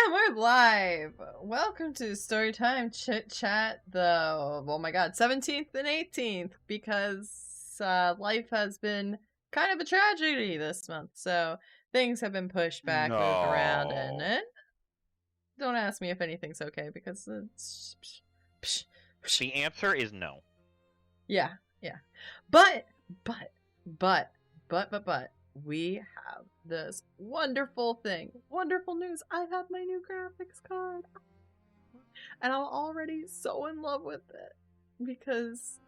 And we're live! Welcome to StoryTime Chit-Chat, oh my god, 17th and 18th, because life has been kind of a tragedy this month, so things have been pushed back, moved around, and don't ask me if anything's okay, because it's... The answer is no. Yeah. But, we have this wonderful news. I have my new graphics card. And I'm already so in love with it. Because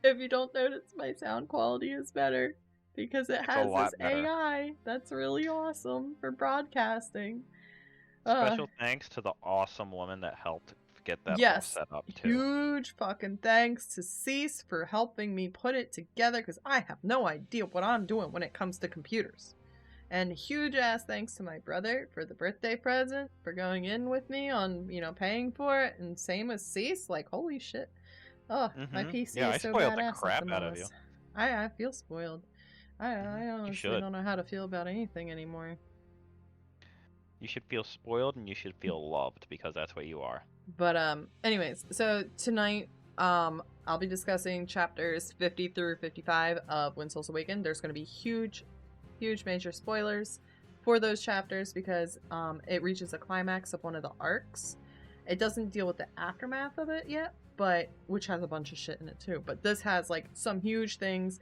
if you don't notice, my sound quality is better. Because it has this AI that's really awesome for broadcasting. Special thanks to the awesome woman that helped get that all set up too. Huge fucking thanks to Cease for helping me put it together, because I have no idea what I'm doing when it comes to computers. And huge ass thanks to my brother for the birthday present, for going in with me on, paying for it, and same as Cease, like, holy shit. Oh, my PC is so badass. The crap out of you. I feel spoiled. I honestly don't know how to feel about anything anymore. You should feel spoiled and you should feel loved, because that's what you are. But anyways, so tonight I'll be discussing chapters 50 through 55 of When Souls Awaken. There's going to be huge major spoilers for those chapters because it reaches a climax of one of the arcs. It doesn't deal with the aftermath of it yet, but which has a bunch of shit in it too. But this has like some huge things,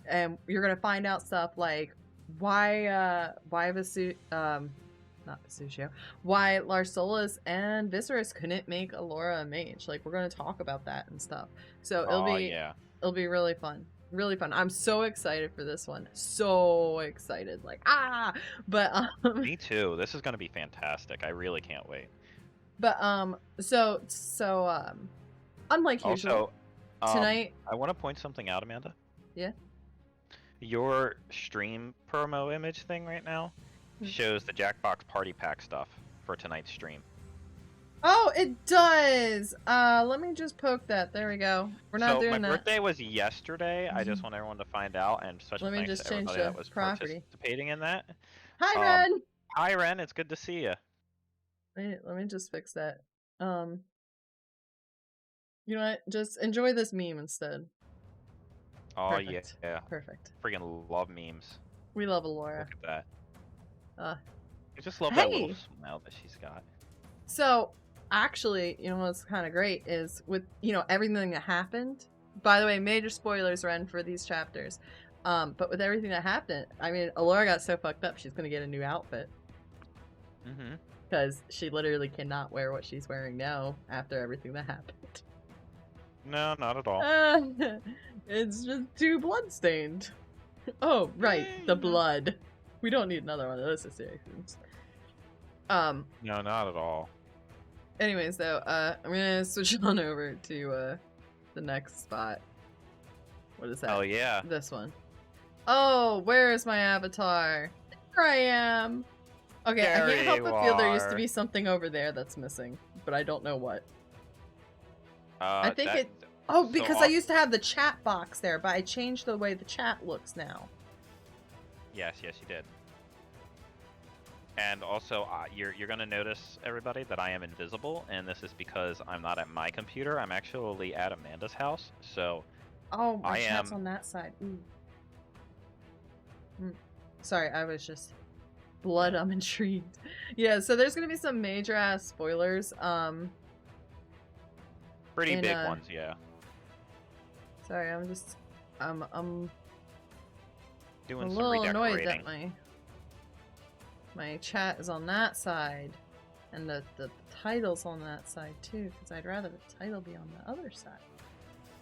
and you're going to find out stuff like why why Larsolus and Viserys couldn't make Alora a mage. Like, we're gonna talk about that and stuff. So it'll be really fun. Really fun. I'm so excited for this one. So excited. Like, but me too. This is gonna be fantastic. I really can't wait. But so unlike usual, tonight I want to point something out, Amanda. Yeah. Your stream promo image thing right now shows the Jackbox Party Pack stuff for tonight's stream. Oh, it does! Let me just poke that. There we go. We're not doing that. My birthday was yesterday. I just want everyone to find out, and special thanks to everybody that was participating in that. Hi, Ren! Hi, Ren. It's good to see you. Wait, let me just fix that. You know what? Just enjoy this meme instead. Oh, perfect. Yeah. Perfect. Freaking love memes. We love Alora. Look at that. I just love that little smile that she's got. So, actually, you know what's kind of great is with, everything that happened. By the way, major spoilers, Ren, for these chapters. But with everything that happened, I mean, Alora got so fucked up, she's gonna get a new outfit. Because she literally cannot wear what she's wearing now after everything that happened. No, not at all. It's just too blood-stained. Oh, right, the blood. We don't need another one of those situations. No, not at all. Anyways, though, I'm gonna switch on over to the next spot. What is that? Oh yeah. This one. Oh, where is my avatar? There I am. Okay, I can't help but feel there used to be something over there that's missing, but I don't know what. I think it. Oh, because I used to have the chat box there, but I changed the way the chat looks now. Yes, you did. And also, you're going to notice, everybody, that I am invisible, and this is because I'm not at my computer. I'm actually at Amanda's house, so... Oh, my chat's on that side. Ooh. Sorry, I was just... Blood, I'm intrigued. Yeah, so there's going to be some major-ass spoilers. Pretty big ones, yeah. Sorry, I'm just... I'm doing a some little redecorating. Annoyed that my chat is on that side, and the title's on that side too, because I'd rather the title be on the other side.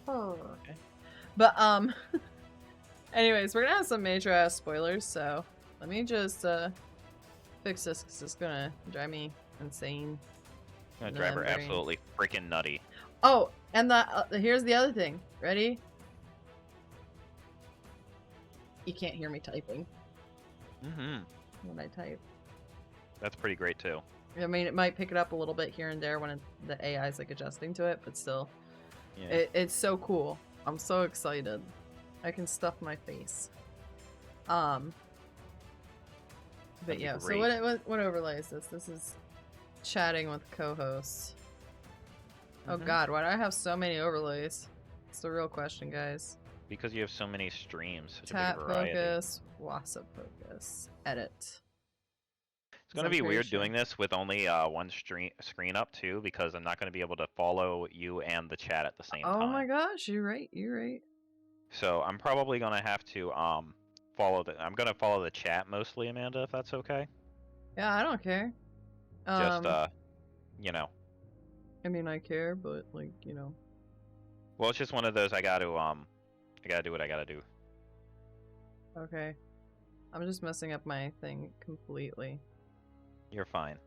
Oh. Okay. But anyways, we're gonna have some major ass spoilers, so let me just fix this because it's gonna drive me insane. Gonna drive her absolutely freaking nutty. Oh, and here's the other thing. Ready? You can't hear me typing. When I type. That's pretty great too. I mean, it might pick it up a little bit here and there when the AI is like adjusting to it, but still, it's so cool. I'm so excited. I can stuff my face. But yeah, so what overlay is this? This is chatting with co-hosts. Oh Mhm. god, why do I have so many overlays? It's the real question, guys. Because you have so many streams, such Tap a big variety. focus, WhatsApp focus, edit. It's going to be weird doing this with only one screen up too, because I'm not going to be able to follow you and the chat at the same time. Oh my gosh, you're right. You're right. So I'm probably going to have to follow I'm going to follow the chat mostly, Amanda, if that's okay. Yeah, I don't care. Just you know. I mean, I care, but like, you know. Well, it's just one of those I got to do what I got to do. Okay. I'm just messing up my thing completely. You're fine.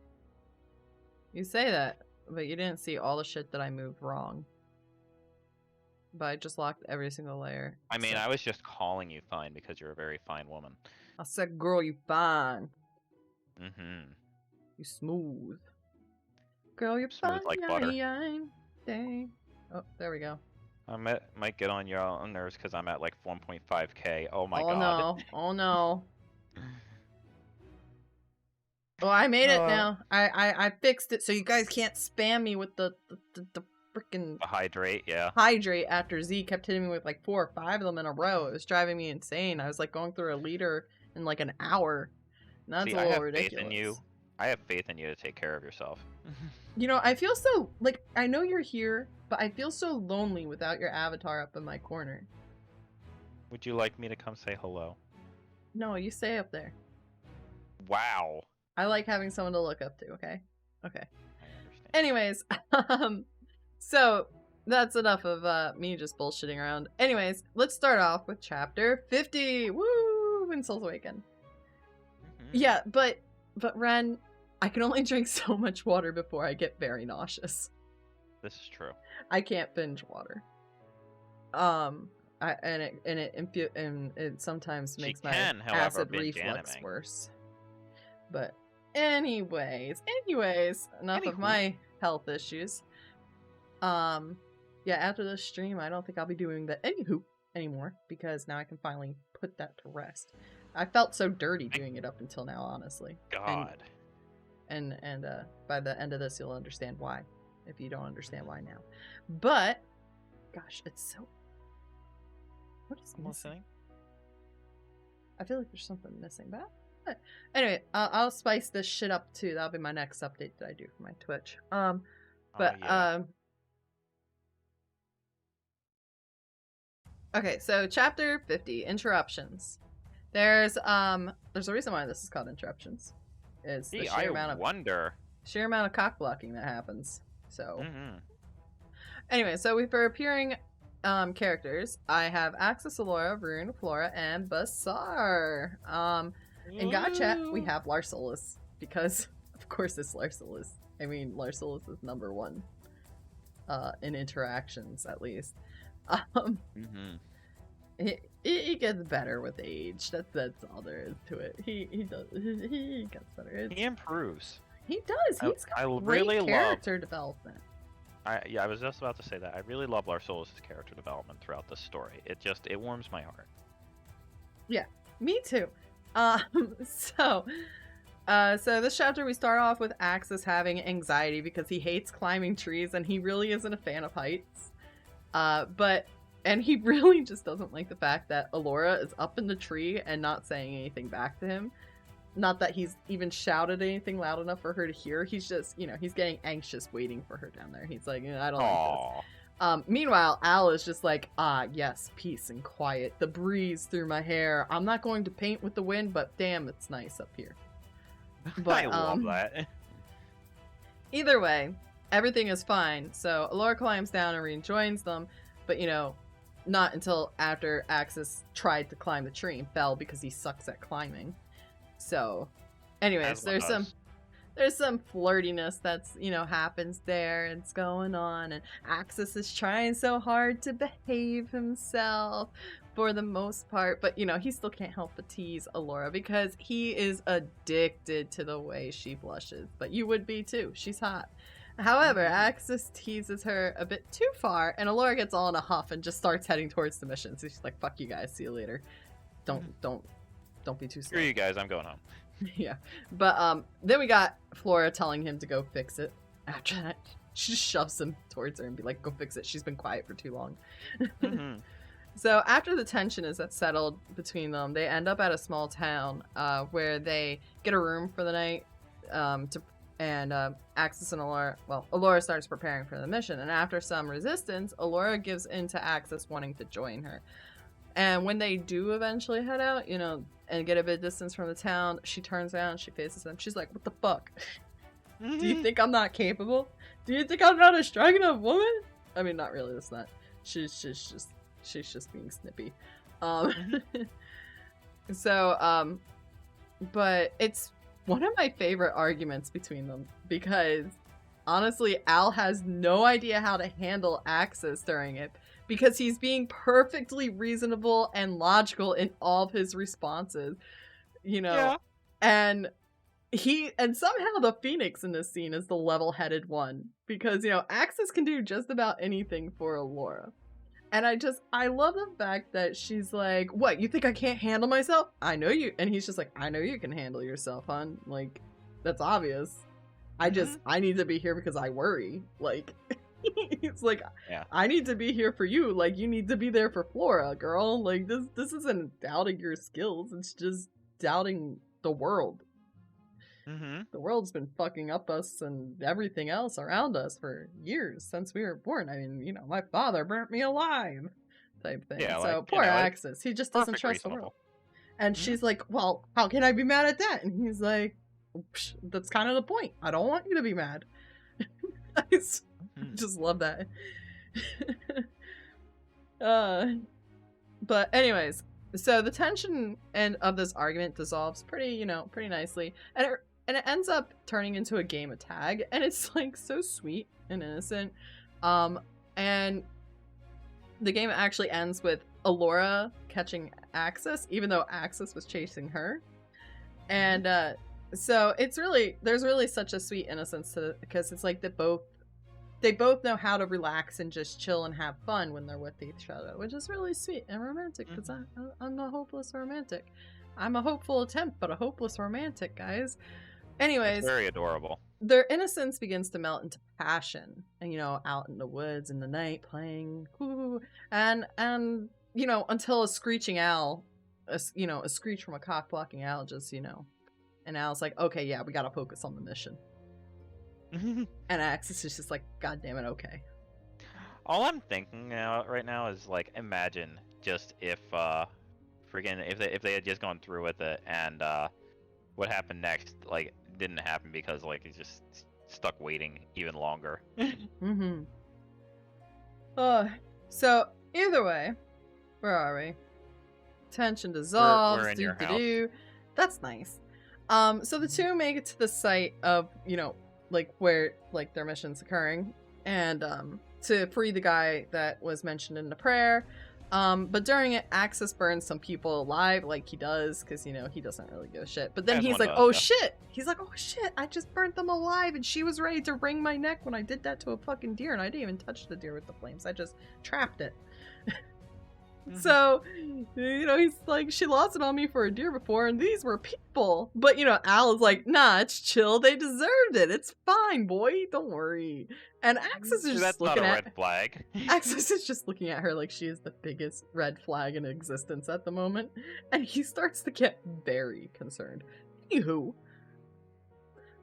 You say that, but you didn't see all the shit that I moved wrong. But I just locked every single layer. I mean, I was just calling you fine because you're a very fine woman. I said, girl, you fine. Mm-hmm. You smooth. Girl, you're Smooth fine. like butter. Dang. Oh, there we go. I might get on your nerves because I'm at like 1.5k. Oh my god. No. Oh no. Oh, I made it now. I fixed it so you guys can't spam me with the freaking hydrate, yeah. Hydrate after Z kept hitting me with like 4 or 5 of them in a row. It was driving me insane. I was like going through a liter in like an hour. And that's See, a little I have ridiculous. faith in you. I have faith in you to take care of yourself. You know, I feel so like I know you're here, but I feel so lonely without your avatar up in my corner. Would you like me to come say hello? No, you stay up there. Wow. I like having someone to look up to, okay? Okay. I understand. Anyways, so that's enough of me just bullshitting around. Anyways, let's start off with chapter 50. Woo! In Souls Awaken. Yeah, but Ren, I can only drink so much water before I get very nauseous. This is true. I can't binge water. It sometimes makes my acid reflux worse. But anyways, enough of my health issues. Yeah, after this stream, I don't think I'll be doing the anywho anymore because now I can finally put that to rest. I felt so dirty doing it up until now, honestly. God. And by the end of this, you'll understand why, if you don't understand why now. But, gosh, it's so... What is missing? I feel like there's something missing, but anyway, I'll spice this shit up too. That'll be my next update that I do for my Twitch. Okay, so chapter 50, interruptions. There's a reason why this is called interruptions. It's the sheer amount of cock blocking that happens. So anyway, so for appearing characters, I have Axis, Alora, Rune, Flora, and Basar. In God Chat, we have Larsolus, because of course it's Larsolus. I mean, Larsolus is number 1 in interactions, at least. He gets better with age. That's all there is to it. He gets better. He improves. He does. He's got great character development. I was just about to say that. I really love Larsolus' character development throughout this story. It warms my heart. Yeah, me too. So this chapter we start off with Axis having anxiety because he hates climbing trees and he really isn't a fan of heights. And he really just doesn't like the fact that Alora is up in the tree and not saying anything back to him. Not that he's even shouted anything loud enough for her to hear. He's just, he's getting anxious waiting for her down there. He's like, I don't like this. Meanwhile, Al is just like, yes, peace and quiet. The breeze through my hair. I'm not going to paint with the wind, but damn, it's nice up here. But, I love that. Either way, everything is fine. So Alora climbs down and rejoins them, but not until after Axis tried to climb the tree and fell because he sucks at climbing. So, anyways, there's some flirtiness that's, happens there. It's going on, and Axis is trying so hard to behave himself for the most part, but, he still can't help but tease Alora because he is addicted to the way she blushes. But you would be too. She's hot. However, Axis teases her a bit too far, and Alora gets all in a huff and just starts heading towards the mission. So she's like, "Fuck you guys, see you later. Don't be too slow." Screw you guys, I'm going home. Yeah. But then we got Flora telling him to go fix it. After that, she just shoves him towards her and be like, go fix it. She's been quiet for too long. Mm-hmm. So after the tension is settled between them, they end up at a small town where they get a room for the night. Axis and Allura starts preparing for the mission. And after some resistance, Allura gives in to Axis wanting to join her. And when they do eventually head out, and get a bit of distance from the town, she turns around, she faces them. She's like, what the fuck? Do you think I'm not capable? Do you think I'm not a strong enough woman? I mean, not really, that's not. She's just being snippy. But it's one of my favorite arguments between them because honestly, Al has no idea how to handle Axis during it because he's being perfectly reasonable and logical in all of his responses, Yeah. and somehow the Phoenix in this scene is the level-headed one because, Axis can do just about anything for Allura. And I love the fact that she's like, what, you think I can't handle myself? I know you. And he's just like, I know you can handle yourself, hon. Like, that's obvious. I need to be here because I worry. Like, it's like, yeah. I need to be here for you. Like, you need to be there for Flora, girl. Like, this isn't doubting your skills. It's just doubting the world. Mm-hmm. The world's been fucking up us and everything else around us for years since we were born. I mean, my father burnt me alive, type thing. Yeah, so poor Axis, he just doesn't trust the world. And she's like, well, how can I be mad at that? And he's like, that's kind of the point. I don't want you to be mad. I just love that. But anyways, so the tension of this argument dissolves pretty nicely, and it ends up turning into a game of tag, and it's like so sweet and innocent. And the game actually ends with Allura catching Axis, even though Axis was chasing her. And so there's really such a sweet innocence to it because it's like they both know how to relax and just chill and have fun when they're with each other, which is really sweet and romantic because I'm a hopeless romantic. I'm a hopeful attempt, but a hopeless romantic, guys. Anyways, it's very adorable. Their innocence begins to melt into passion, and out in the woods in the night playing, and until a screeching owl, a screech from a cock blocking owl, just and Al's like, okay, yeah, we gotta focus on the mission. And Axis is just like, god damn it, okay. All I'm thinking right now is like, imagine just if if they had just gone through with it and what happened next like didn't happen because like he's just stuck waiting even longer. So either way, where are we? Tension dissolves. We're in your house. That's nice. So the two make it to the site of where their mission's occurring, and to free the guy that was mentioned in the prayer. But during it, Axis burns some people alive, like he does, because he doesn't really give a shit. But then he's like, "Oh shit!" He's like, "Oh shit! I just burnt them alive, and she was ready to wring my neck when I did that to a fucking deer, and I didn't even touch the deer with the flames. I just trapped it." So, he's like, she lost it on me for a deer before, and these were people. But, Al is like, nah, it's chill. They deserved it. It's fine, boy. Don't worry. And Axis is just looking at... That's not a red flag. Axis is just looking at her like she is the biggest red flag in existence at the moment. And he starts to get very concerned. Anywho,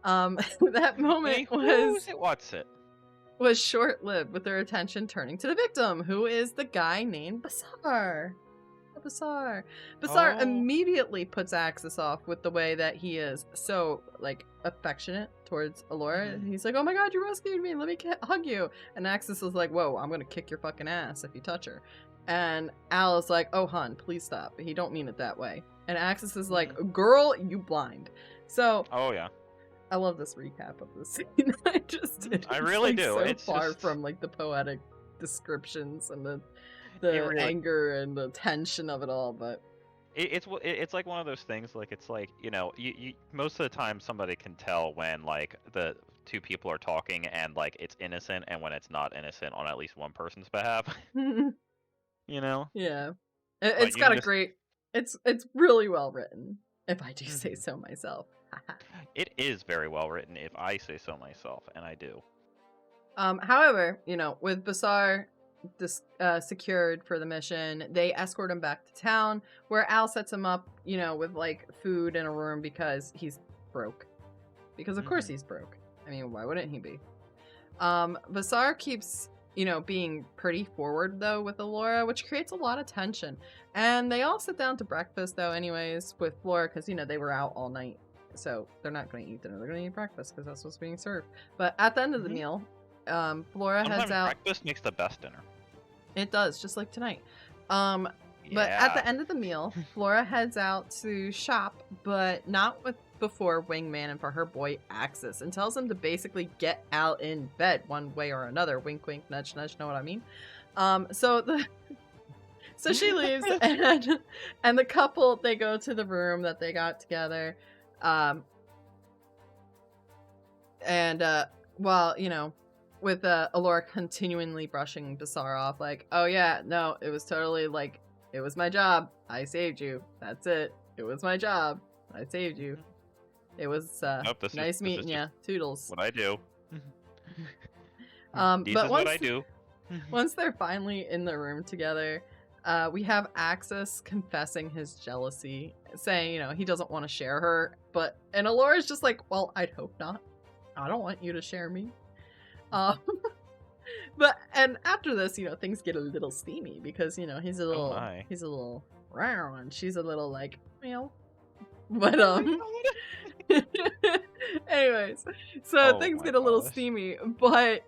that moment was short-lived, with their attention turning to the victim, who is the guy named Basar. Basar immediately puts Axis off with the way that he is so, affectionate towards Allura. He's like, oh my god, you rescued me, let me hug you. And Axis is like, whoa, I'm gonna kick your fucking ass if you touch her. And Al is like, oh, hun, please stop. He don't mean it that way. And Axis is like, girl, you blind. So... Oh, yeah. I love this recap of the scene. I really do. So it's far from the poetic descriptions and the anger and the tension of it all, but it's like one of those things. Like it's like you most of the time somebody can tell when the two people are talking and it's innocent and when it's not innocent on at least one person's behalf. Yeah, it's got a great. It's really well written. if I do say so myself. It is very well written, if I say so myself, and I do. However, with Basar secured for the mission, they escort him back to town, where Al sets him up, with like food in a room because he's broke. Because of course he's broke. I mean, why wouldn't he be? Basar keeps, being pretty forward though with Allura, which creates a lot of tension. And they all sit down to breakfast though, anyways, with Flora, because they were out all night. So they're not going to eat dinner. They're going to eat breakfast because that's what's being served. But at the end of the meal, Flora heads out. Breakfast makes the best dinner. It does, just like tonight. But at the end of the meal, Flora heads out to shop, but not before Wingman and for her boy Axis, and tells him to basically get out in bed one way or another. Wink, wink, nudge, nudge. Know what I mean? So she leaves, and the couple, they go to the room that they got together. While, with Allura continually brushing Basar off, like, oh yeah, no, it was totally like, it was my job. I saved you. That's it. It was my job. I saved you. It was nice meeting you. Toodles. What I do. But what I do. Once they're finally in the room together, we have Axis confessing his jealousy, saying, he doesn't want to share her. And Allura's just like, well, I'd hope not. I don't want you to share me. And after this, things get a little steamy because, he's a little round and she's a little like, but, anyways, so things get a little steamy, but,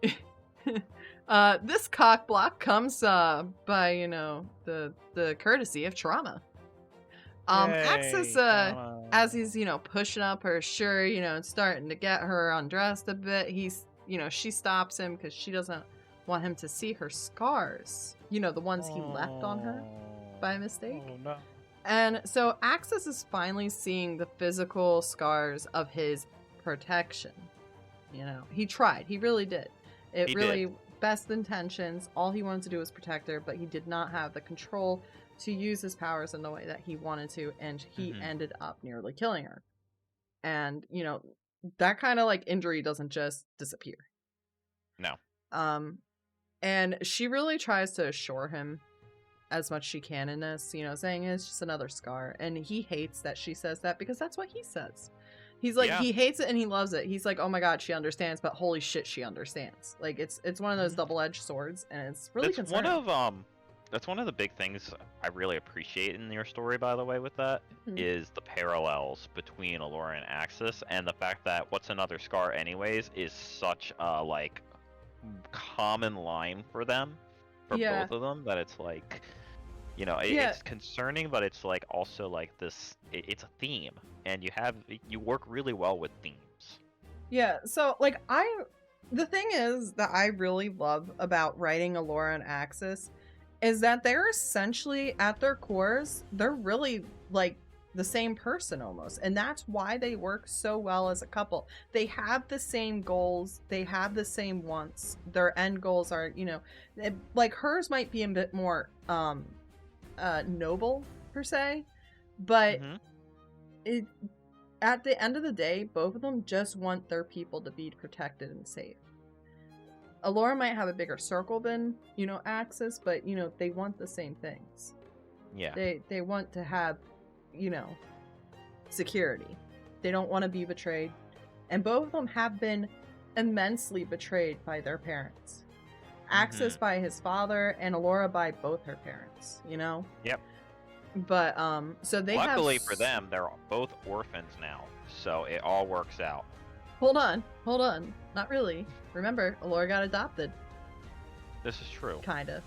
this cock block comes, by, the courtesy of Trauma. Axis, as he's, pushing up her shirt, and starting to get her undressed a bit, she stops him because she doesn't want him to see her scars. The ones he left on her by mistake. Oh, no. And so Axis is finally seeing the physical scars of his protection. He tried. He really did. He did. Best intentions. All he wanted to do was protect her, but he did not have the control to use his powers in the way that he wanted to, and he ended up nearly killing her. And, that kind of like injury doesn't just disappear. No. And she really tries to assure him as much as she can in this, saying it's just another scar. And he hates that she says that because that's what he says. He's like, he hates it and he loves it. He's like, oh my god, she understands, but holy shit, she understands. Like, it's one of those double-edged swords, and it's really concerning. That's one of the big things I really appreciate in your story, by the way, with that, is the parallels between Allura and Axis, and the fact that what's another scar anyways is such a, like, common line for them, for both of them, that it's like, it's concerning, but it's like also like this, it's a theme, and you work really well with themes. Yeah, so, like, the thing is that I really love about writing Allura and Axis is that they're essentially, at their cores, they're really, like, the same person almost. And that's why they work so well as a couple. They have the same goals. They have the same wants. Their end goals are, like, hers might be a bit more noble, per se. But at the end of the day, both of them just want their people to be protected and safe. Allura might have a bigger circle than, Axis, but, they want the same things. Yeah. They want to have, security. They don't want to be betrayed. And both of them have been immensely betrayed by their parents. Axis by his father, and Allura by both her parents, Yep. But, so they Luckily for them, they're both orphans now, so it all works out. Hold on. Not really. Remember, Allura got adopted. This is true. Kinda.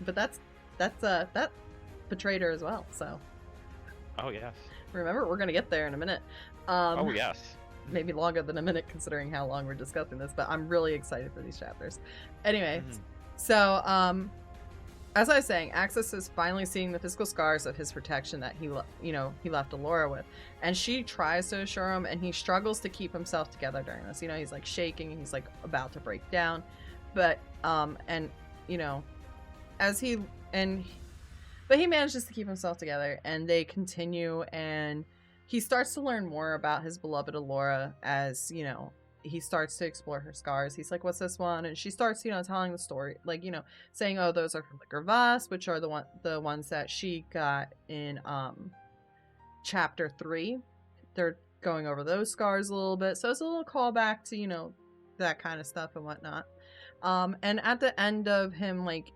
But that betrayed her as well, so. Oh, yes. Remember, we're gonna get there in a minute. Oh, yes. Maybe longer than a minute, considering how long we're discussing this, but I'm really excited for these chapters. Anyway, so, as I was saying, Axis is finally seeing the physical scars of his protection that he left Allura with. And she tries to assure him, and he struggles to keep himself together during this. He's like shaking, and he's like about to break down. But, but he manages to keep himself together, and they continue, and he starts to learn more about his beloved Allura as, you know, he starts to explore her scars. He's like, what's this one? And she starts, you know, telling the story, like, you know, saying, oh, those are her liquor vas, which are the ones that she got in chapter 3. They're going over those scars a little bit. So it's a little callback to, you know, that kind of stuff and whatnot. And at the end of him, like,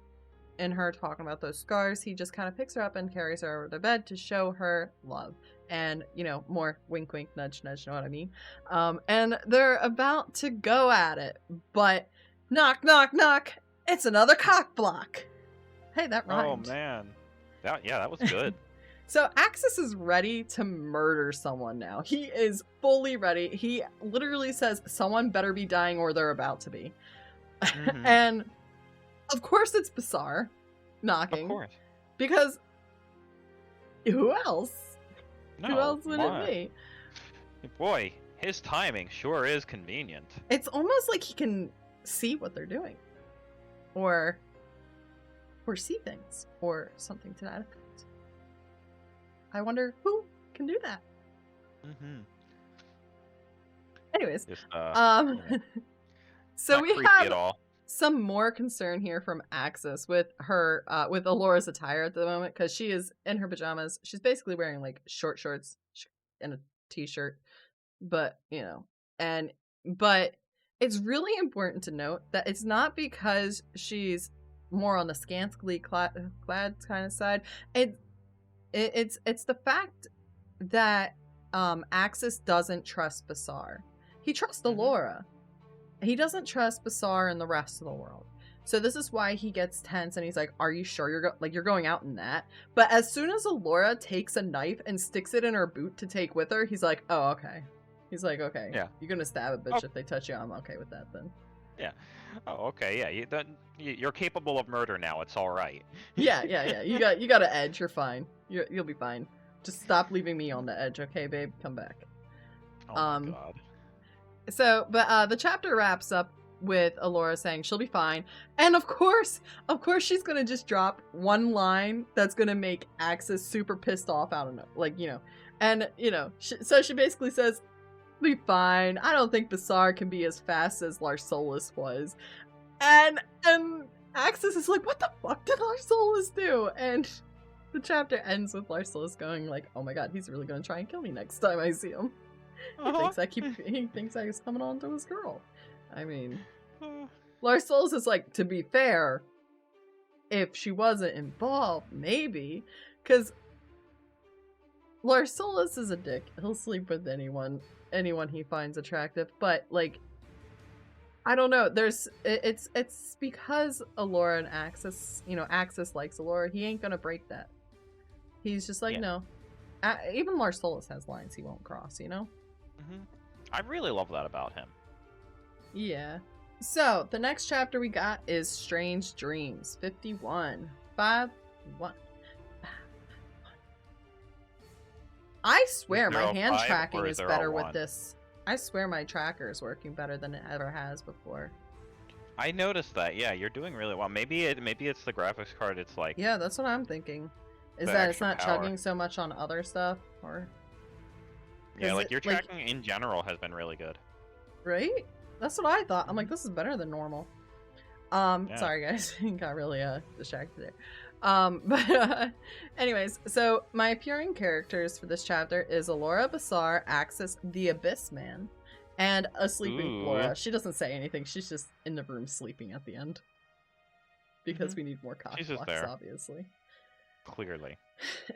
and her talking about those scars, he just kind of picks her up and carries her over the bed to show her love. And, you know, more wink, wink, nudge, nudge, know what I mean? And they're about to go at it, but knock, knock, knock, it's another cock block. Hey, that rhymed. Oh, man. That was good. So Axis is ready to murder someone now. He is fully ready. He literally says, someone better be dying or they're about to be. Mm-hmm. And of course it's Basar knocking. Of course. Because who else? No, who else would it be? Boy, his timing sure is convenient. It's almost like he can see what they're doing. Or see things. Or something to that effect. I wonder who can do that. Mm-hmm. Anyways. Just, so we have some more concern here from Axis with her, with Allura's attire at the moment, because she is in her pajamas. She's basically wearing like short shorts and a t-shirt, but you know, but it's really important to note that it's not because she's more on the scantily clad kind of side. It's the fact that Axis doesn't trust Basar. He trusts Allura. He doesn't trust Basar and the rest of the world. So this is why he gets tense and he's like, are you sure you're going out in that? But as soon as Allura takes a knife and sticks it in her boot to take with her, he's like, oh, okay. He's like, okay. Yeah. You're gonna stab a bitch if they touch you. I'm okay with that then. Yeah. Oh, okay. Yeah. You're capable of murder now. It's all right. Yeah. You got an edge. You're fine. You'll be fine. Just stop leaving me on the edge, okay, babe? Come back. Oh my god. So, but the chapter wraps up with Allura saying she'll be fine, and of course, she's gonna just drop one line that's gonna make Axis super pissed off out of it, like, you know, and you know, so she basically says, "Be fine. I don't think Basar can be as fast as Larsolus was," and Axis is like, "What the fuck did Larsolus do?" And the chapter ends with Larsolus going like, "Oh my god, he's really gonna try and kill me next time I see him." He thinks I was coming on to his girl. I mean, Larsolus is like, to be fair, if she wasn't involved, maybe, because Larsolus is a dick. He'll sleep with anyone he finds attractive. But like, I don't know. It's because Allura and Axis, you know, Axis likes Allura. He ain't gonna break that. He's just like, no. Even Larsolus has lines he won't cross, you know? Mm-hmm. I really love that about him. Yeah. So, the next chapter we got is Strange Dreams, 51. 5-1. I swear my hand tracking is better with this. I swear my tracker is working better than it ever has before. I noticed that. Yeah, you're doing really well. Maybe it's the graphics card. It's like, yeah, that's what I'm thinking. Is that it's not chugging so much on other stuff, or? Yeah, like your tracking in general has been really good. Right? That's what I thought. I'm like, this is better than normal. Sorry guys, got really distracted there. But anyways, so my appearing characters for this chapter is Allura, Basar, Axis, the Abyss Man, and a sleeping Flora. She doesn't say anything. She's just in the room sleeping at the end. Because we need more cock blocks, obviously. Clearly.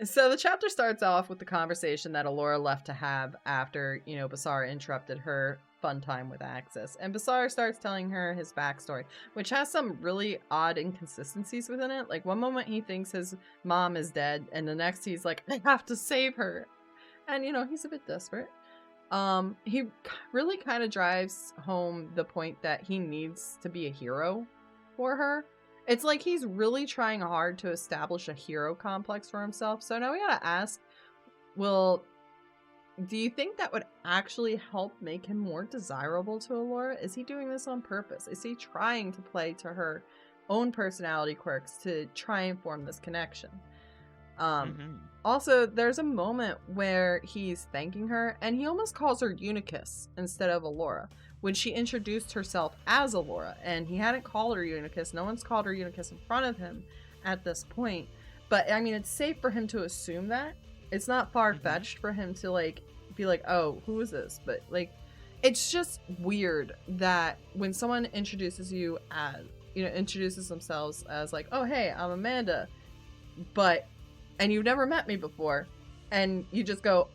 So the chapter starts off with the conversation that Allura left to have after, you know, Basar interrupted her fun time with Axis. And Basar starts telling her his backstory, which has some really odd inconsistencies within it. Like, one moment he thinks his mom is dead, and the next he's like, I have to save her. And, you know, he's a bit desperate. He really kind of drives home the point that he needs to be a hero for her. It's like he's really trying hard to establish a hero complex for himself. So now we gotta ask, do you think that would actually help make him more desirable to Allura? Is he doing this on purpose? Is he trying to play to her own personality quirks to try and form this connection? Mm-hmm. Also, there's a moment where he's thanking her, and he almost calls her Unicus instead of Allura, when she introduced herself as Allura, and he hadn't called her Unicus. No one's called her Unicus in front of him at this point. But, I mean, it's safe for him to assume that. It's not far-fetched for him to, like, be like, oh, who is this? But, like, it's just weird that when someone introduces you as, introduces themselves as, like, oh, hey, I'm Amanda, and you've never met me before, and you just go,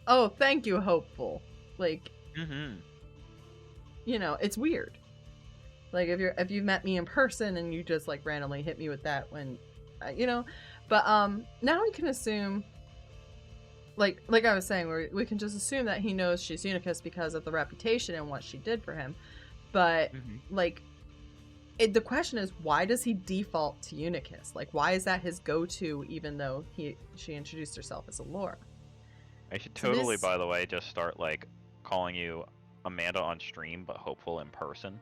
oh, thank you, Hopeful. Like, it's weird. Like, if you met me in person and you just, like, randomly hit me with that when, but, now we can assume, like I was saying, we can just assume that he knows she's Unicus because of the reputation and what she did for him. But, like, the question is, why does he default to Unicus? Like, why is that his go-to, even though she introduced herself as Allura? I should totally, by the way, just start, like, calling you Amanda on stream, but Hopeful in person.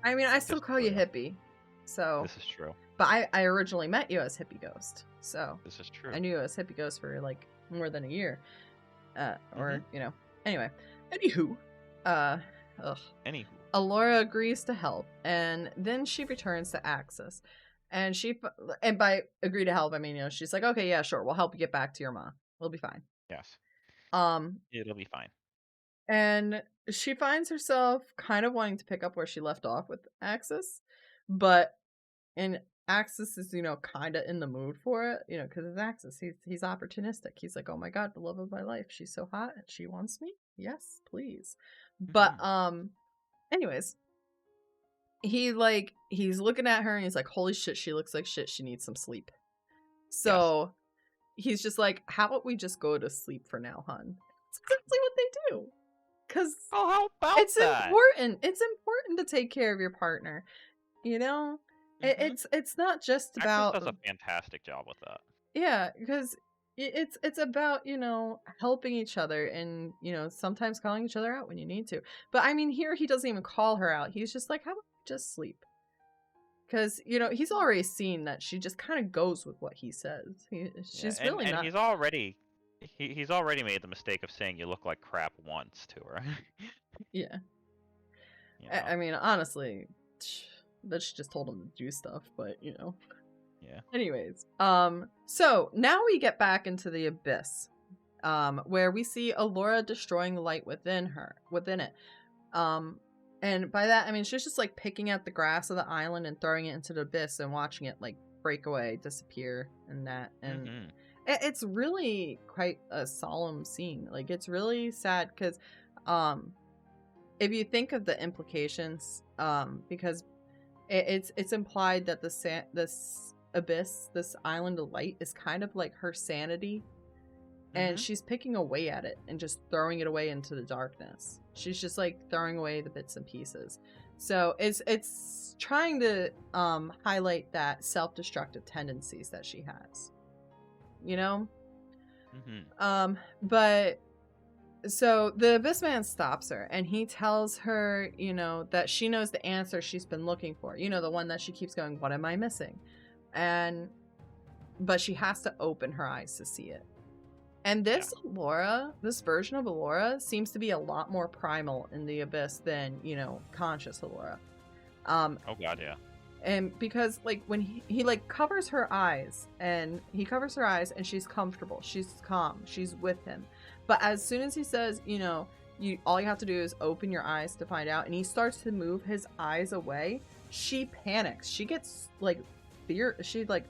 I mean, I still call you Hippie, so... This is true. But I originally met you as HippieGhost, so... This is true. I knew you as HippieGhost for, like, more than a year. Anyway. Anywho. Allura agrees to help, and then she returns to Axis. And by agree to help, I mean, she's like, okay, yeah, sure, we'll help you get back to your mom. We'll be fine. Yes. It'll be fine. And she finds herself kind of wanting to pick up where she left off with Axis, but Axis is, kind of in the mood for it, because it's Axis. He's opportunistic. He's like, oh my god, the love of my life. She's so hot and she wants me? Yes, please. But, anyways, he's looking at her and he's like, holy shit, she looks like shit. She needs some sleep. So he's just like, how about we just go to sleep for now, hun? It's exactly what they do. Because how about it's important. It's important to take care of your partner. It's not just about... Axis does a fantastic job with that. Yeah, because it's about, helping each other and, sometimes calling each other out when you need to. But, I mean, here he doesn't even call her out. He's just like, how about we just sleep? Because, he's already seen that she just kind of goes with what he says. She's really not... He's already made the mistake of saying you look like crap once to her. Yeah. I mean, honestly... that she just told him to do stuff, but Yeah. Anyways, so now we get back into the abyss, where we see Allura destroying the light within it. And by that, I mean, she's just like picking at the grass of the island and throwing it into the abyss and watching it like break away, disappear, and that. And it's really quite a solemn scene. Like, it's really sad because, if you think of the implications, because it's implied that this abyss, this island of light, is kind of like her sanity, and she's picking away at it and just throwing it away into the darkness. She's just like throwing away the bits and pieces. So it's trying to highlight that self-destructive tendencies that she has, but so the Abyss Man stops her and he tells her, that she knows the answer she's been looking for. The one that she keeps going, what am I missing? But she has to open her eyes to see it. And this Allura, this version of Allura, seems to be a lot more primal in the Abyss than, conscious Allura. Oh god, yeah. And because, like, when he like covers her eyes and she's comfortable, she's calm, she's with him. But as soon as he says, all you have to do is open your eyes to find out, and he starts to move his eyes away, she panics. She gets, like, fear.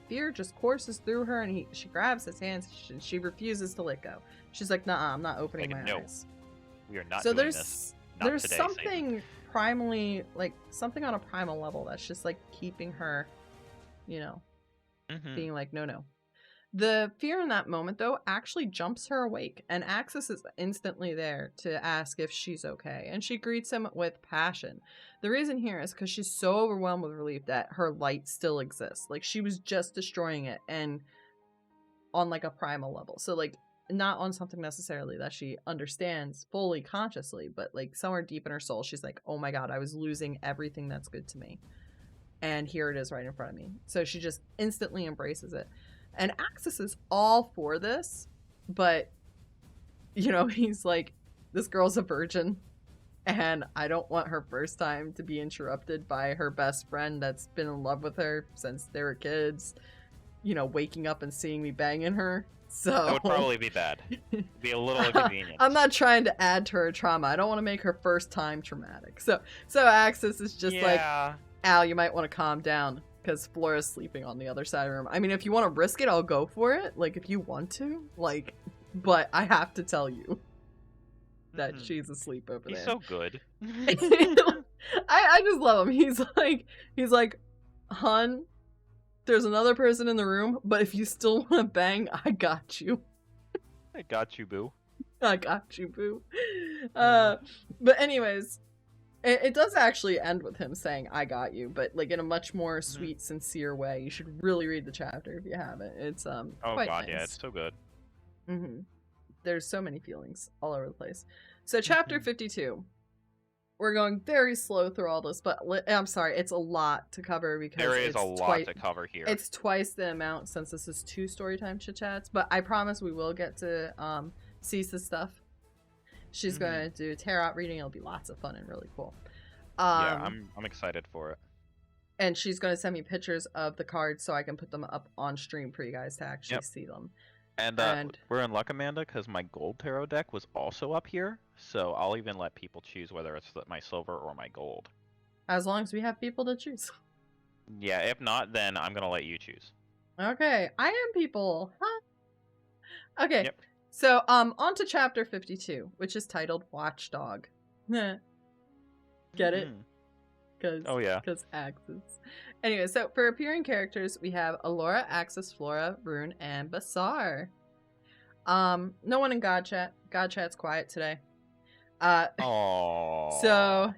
Fear just courses through her, and she grabs his hands. She refuses to let go. She's like, nah, I'm not opening my eyes. We are not doing this. So there's something primally, like, something on a primal level that's just, like, keeping her, being like, no. The fear in that moment, though, actually jumps her awake, and Axis is instantly there to ask if she's okay, and she greets him with passion. The reason here is because she's so overwhelmed with relief that her light still exists. Like, she was just destroying it, and on, like, a primal level. So, like, not on something necessarily that she understands fully consciously, but, like, somewhere deep in her soul, she's like, oh my god, I was losing everything that's good to me. And here it is right in front of me. So she just instantly embraces it. And Axis is all for this, but, you know, he's like, this girl's a virgin, and I don't want her first time to be interrupted by her best friend that's been in love with her since they were kids, you know, waking up and seeing me banging her. So That would probably be bad. Be a little inconvenient. I'm not trying to add to her trauma. I don't want to make her first time traumatic. So Axis is just like, Al, you might want to calm down because Flora's sleeping on the other side of the room. I mean, if you want to risk it, I'll go for it. Like, if you want to, like, but I have to tell you that she's asleep over there. He's so good. I just love him. He's like, hun, there's another person in the room, but if you still want to bang, I got you. I got you, boo. I got you, boo. But anyways, it does actually end with him saying, I got you, but like in a much more sweet, sincere way. You should really read the chapter if you haven't. It's oh quite god, nice. Yeah, it's so good. There's so many feelings all over the place. So chapter 52. We're going very slow through all this, but I'm sorry, it's a lot to cover because there is a lot to cover here. It's twice the amount since this is 2 Storytime Chit-Chats, but I promise we will get to Cease's stuff. She's going to do a tarot reading. It'll be lots of fun and really cool. Yeah, I'm excited for it. And she's going to send me pictures of the cards so I can put them up on stream for you guys to actually see them. And we're in luck, Amanda, because my gold tarot deck was also up here, so I'll even let people choose whether it's my silver or my gold. As long as we have people to choose. Yeah, if not, then I'm going to let you choose. Okay, I am people. Huh? Okay, so on to chapter 52, which is titled Watchdog. Get it? Because Axis. Anyway, so for appearing characters, we have Allura, Axis, Flora, Rune, and Basar. No one in God Chat. God Chat's quiet today. So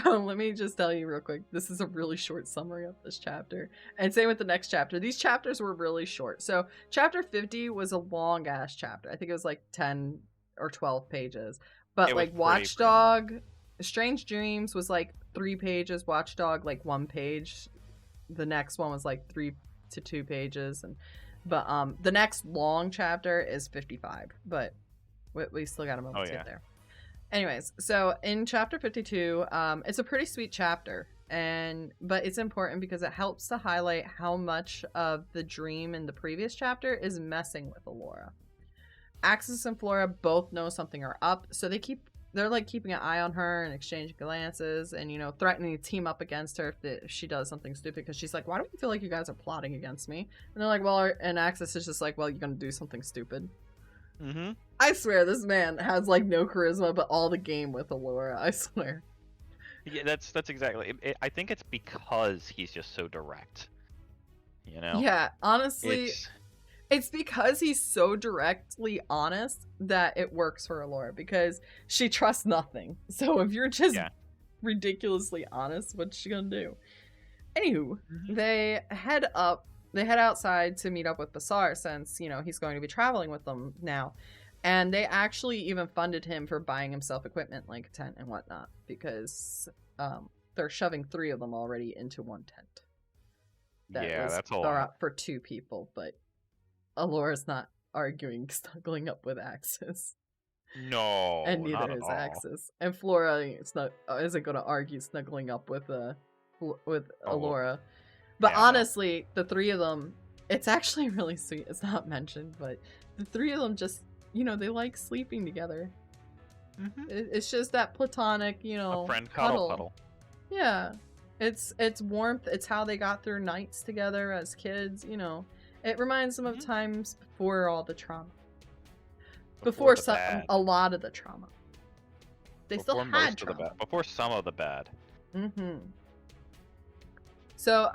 let me just tell you real quick. This is a really short summary of this chapter. And same with the next chapter. These chapters were really short. So chapter 50 was a long ass chapter. I think it was like 10 or 12 pages. But like Watchdog, Strange Dreams was like 3 pages. Watchdog like 1 page. The next one was like 3 to 2 pages. But the next long chapter is 55. But we still got a moment to get there. Anyways, so in chapter 52, it's a pretty sweet chapter, but it's important because it helps to highlight how much of the dream in the previous chapter is messing with Allura. Axis and Flora both know something are up, so they're like keeping an eye on her and exchanging glances and, you know, threatening to team up against her if she does something stupid, because she's like, why do we feel like you guys are plotting against me? And they're like, well, and Axis is just like, well, you're gonna do something stupid. I swear this man has like no charisma but all the game with Allura. I swear. Yeah, that's exactly it. I think it's because he's just so direct, you know. Yeah, honestly, it's because he's so directly honest that it works for Allura, because she trusts nothing. So if you're just ridiculously honest, what's she gonna do? Anywho, they head outside to meet up with Basar since, you know, he's going to be traveling with them now. And they actually even funded him for buying himself equipment like a tent and whatnot, because they're shoving 3 of them already into 1 tent. That's a lot. For 2 people, but Allura's not arguing snuggling up with Axis. No, and neither is Axis. And Flora isn't going to argue snuggling up with Allura. But honestly, the 3 of them, it's actually really sweet. It's not mentioned, but the 3 of them just, you know, they like sleeping together. It's just that platonic, you know, a friend cuddle. Yeah. It's warmth. It's how they got through nights together as kids, you know. It reminds them of times before all the trauma. Before a lot of the trauma. They still had trauma. Before some of the bad. So,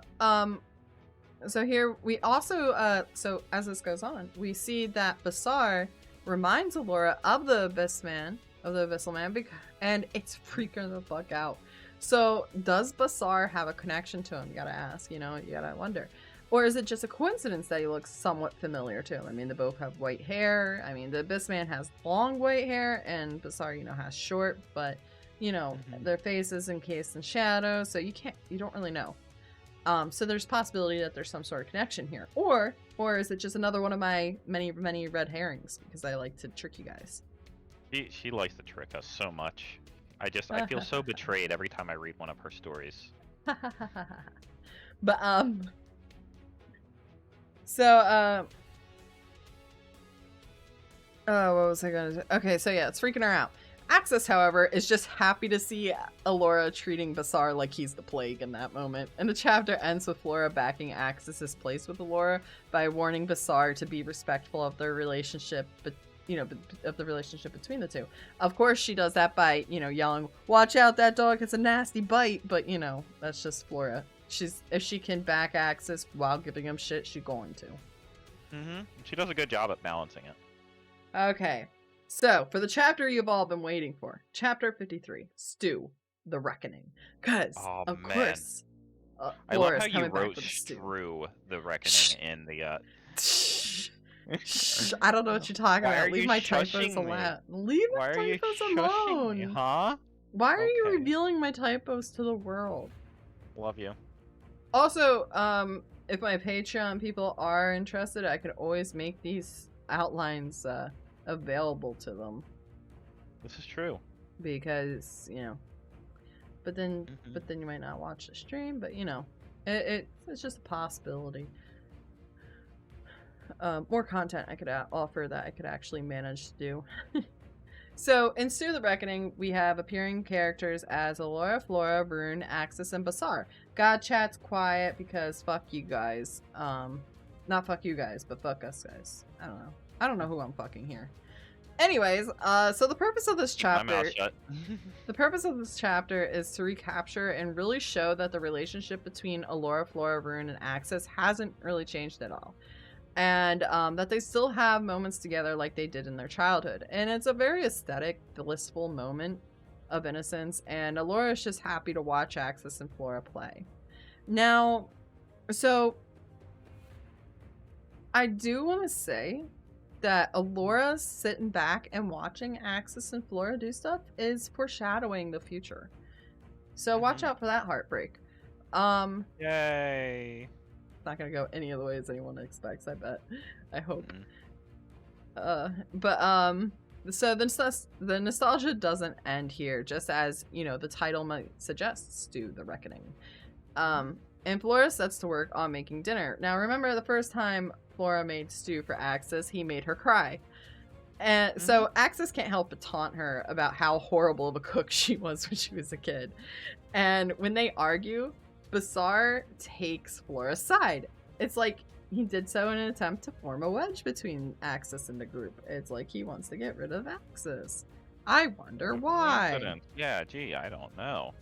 so here we also, so as this goes on, we see that Basar reminds Allura of the Abyssal Man, and it's freaking the fuck out. So, does Basar have a connection to him? You gotta ask, you know, you gotta wonder. Or is it just a coincidence that he looks somewhat familiar to him? I mean, they both have white hair. I mean, the Abyssal Man has long white hair, and Basar, you know, has short, but, you know, their face is encased in shadow, so you don't really know. So there's possibility that there's some sort of connection here. Or is it just another one of my many, many red herrings? Because I like to trick you guys. She likes to trick us so much. I feel so betrayed every time I read one of her stories. But, so, oh, what was I gonna say? Okay, so yeah, it's freaking her out. Axis, however, is just happy to see Alora treating Basar like he's the plague in that moment. And the chapter ends with Flora backing Axis's place with Alora by warning Basar to be respectful of their relationship, but of the relationship between the two. Of course, she does that by, yelling, "Watch out, that dog has a nasty bite," but, that's just Flora. If she can back Axis while giving him shit, she's going to. Mm-hmm. She does a good job at balancing it. Okay. So, for the chapter you've all been waiting for, Chapter 53, Stew, the Reckoning. Because, of course, I love how you wrote Strew, the Reckoning in the, Shh, I don't know what you're talking about. Leave my typos alone. Leave my typos alone. Me, huh? Why are you revealing my typos to the world? Love you. Also, if my Patreon people are interested, I could always make these outlines, available to them. This is true. Because, but then you might not watch the stream, but it's just a possibility. More content I could offer that I could actually manage to do. So, in Stew the Reckoning, we have appearing characters as Alora, Flora, Rune, Axis, and Basar. God chat's quiet because fuck you guys. Not fuck you guys, but fuck us guys. I don't know. I don't know who I'm fucking here. Anyways, so the purpose of this chapter... My mouth shut. The purpose of this chapter is to recapture and really show that the relationship between Alora, Flora, Rune, and Axis hasn't really changed at all. And that they still have moments together like they did in their childhood. And it's a very aesthetic, blissful moment of innocence, and Alora is just happy to watch Axis and Flora play. Now, so I do want to say that Alora sitting back and watching Axis and Flora do stuff is foreshadowing the future. So watch out for that heartbreak. Yay. It's not gonna go any of the ways anyone expects, I bet. I hope. So the nostalgia doesn't end here, just as, the title might suggest, Stew the Reckoning. And Flora sets to work on making dinner. Now remember, the first time Flora made stew for Axis, he made her cry. And so Axis can't help but taunt her about how horrible of a cook she was when she was a kid. And when they argue, Basar takes Flora's side. It's like he did so in an attempt to form a wedge between Axis and the group. It's like he wants to get rid of Axis. I wonder why. Yeah, gee, I don't know.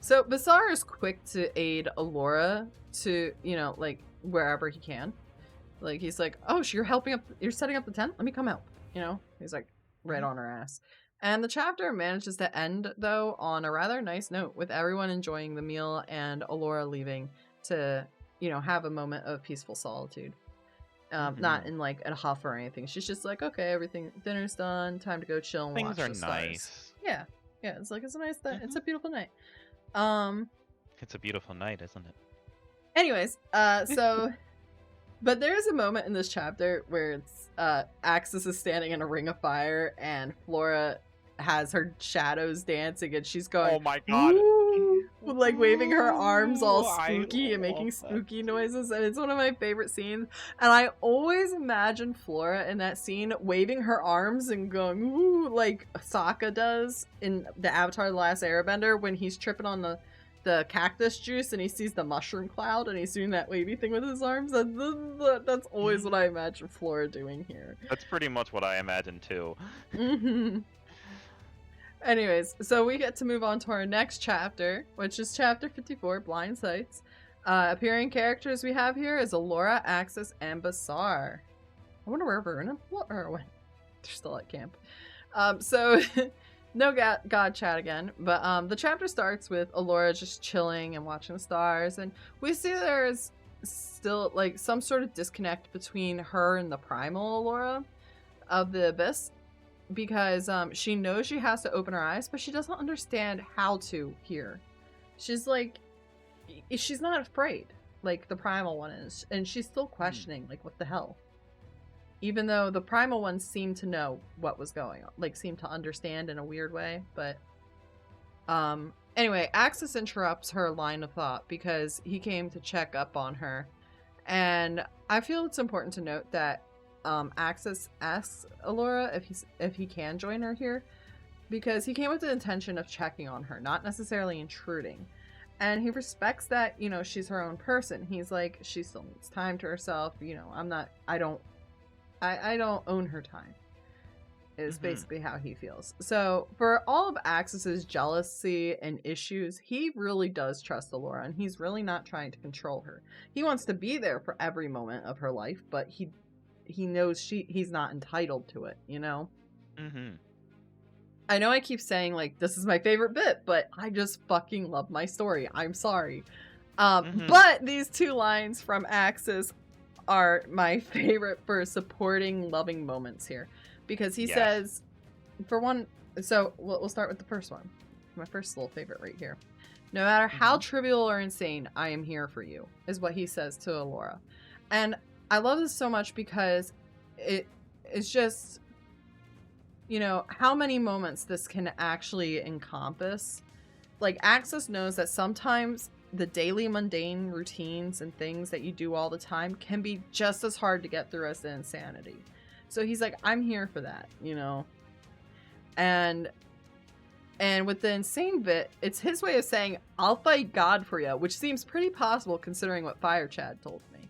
So Basar is quick to aid Alora to, wherever he can. Like, he's like, "Oh, you're setting up the tent? Let me come help." He's like right on her ass. And the chapter manages to end, though, on a rather nice note, with everyone enjoying the meal and Alora leaving to, have a moment of peaceful solitude. Not in, like, a huff or anything. She's just like, okay, dinner's done, time to go chill and watch the stars. Things are nice. Yeah, it's like, it's a nice thing. It's a beautiful night. It's a beautiful night, isn't it? Anyways, but there's a moment in this chapter where it's, Axis is standing in a ring of fire and Flora has her shadows dancing and she's going, "Oh my god," like waving her arms all spooky and making spooky noises, and it's one of my favorite scenes. And I always imagine Flora in that scene waving her arms and going, "Ooh," like Sokka does in the Avatar: The Last Airbender when he's tripping on the cactus juice and he sees the mushroom cloud and he's doing that wavy thing with his arms. That's always what I imagine Flora doing here. That's pretty much what I imagine too. Anyways, so we get to move on to our next chapter, which is chapter 54, Blind Sights. Appearing characters we have here is Alora, Axis, and Basar. I wonder where Vernon went. They're still at camp. So no God chat again, but the chapter starts with Alora just chilling and watching the stars, and we see there's still like some sort of disconnect between her and the primal Alora of the Abyss, because she knows she has to open her eyes, but she doesn't understand how to here. She's like, she's not afraid. like the primal one is, and she's still questioning, like, what the hell? Even though the primal one seemed to know what was going on, like, seemed to understand in a weird way, but anyway, Axis interrupts her line of thought because he came to check up on her, and I feel it's important to note that Axis asks Allura if he can join her here, because he came with the intention of checking on her, not necessarily intruding. And he respects that, you know, she's her own person. He's like, she still needs time to herself. You know, I don't own her time, is basically how he feels. So for all of Axis's jealousy and issues, he really does trust Allura, and he's really not trying to control her. He wants to be there for every moment of her life, but he knows he's not entitled to it, you know? I know I keep saying, like, this is my favorite bit, but I just fucking love my story. I'm sorry. But these two lines from Axis are my favorite for supporting loving moments here. Because he says, for one, so we'll start with the first one. My first little favorite right here. No matter how trivial or insane, I am here for you, is what he says to Allura. And I love this so much because it's just, you know, how many moments this can actually encompass. Like, Axis knows that sometimes the daily mundane routines and things that you do all the time can be just as hard to get through as the insanity. So he's like, I'm here for that, you know? And with the insane bit, it's his way of saying, I'll fight God for you, which seems pretty possible considering what Fire Chad told me.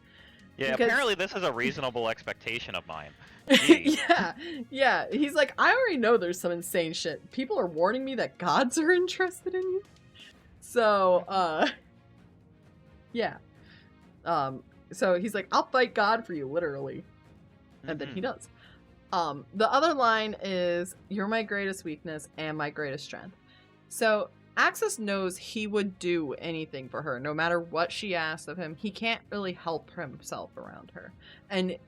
Yeah, Because... apparently this is a reasonable expectation of mine. Yeah. He's like, I already know there's some insane shit. People are warning me that gods are interested in you. So, yeah. So he's like, I'll fight God for you, literally. And then he does. The other line is, you're my greatest weakness and my greatest strength. So Axis knows he would do anything for her, no matter what she asks of him. He can't really help himself around her. And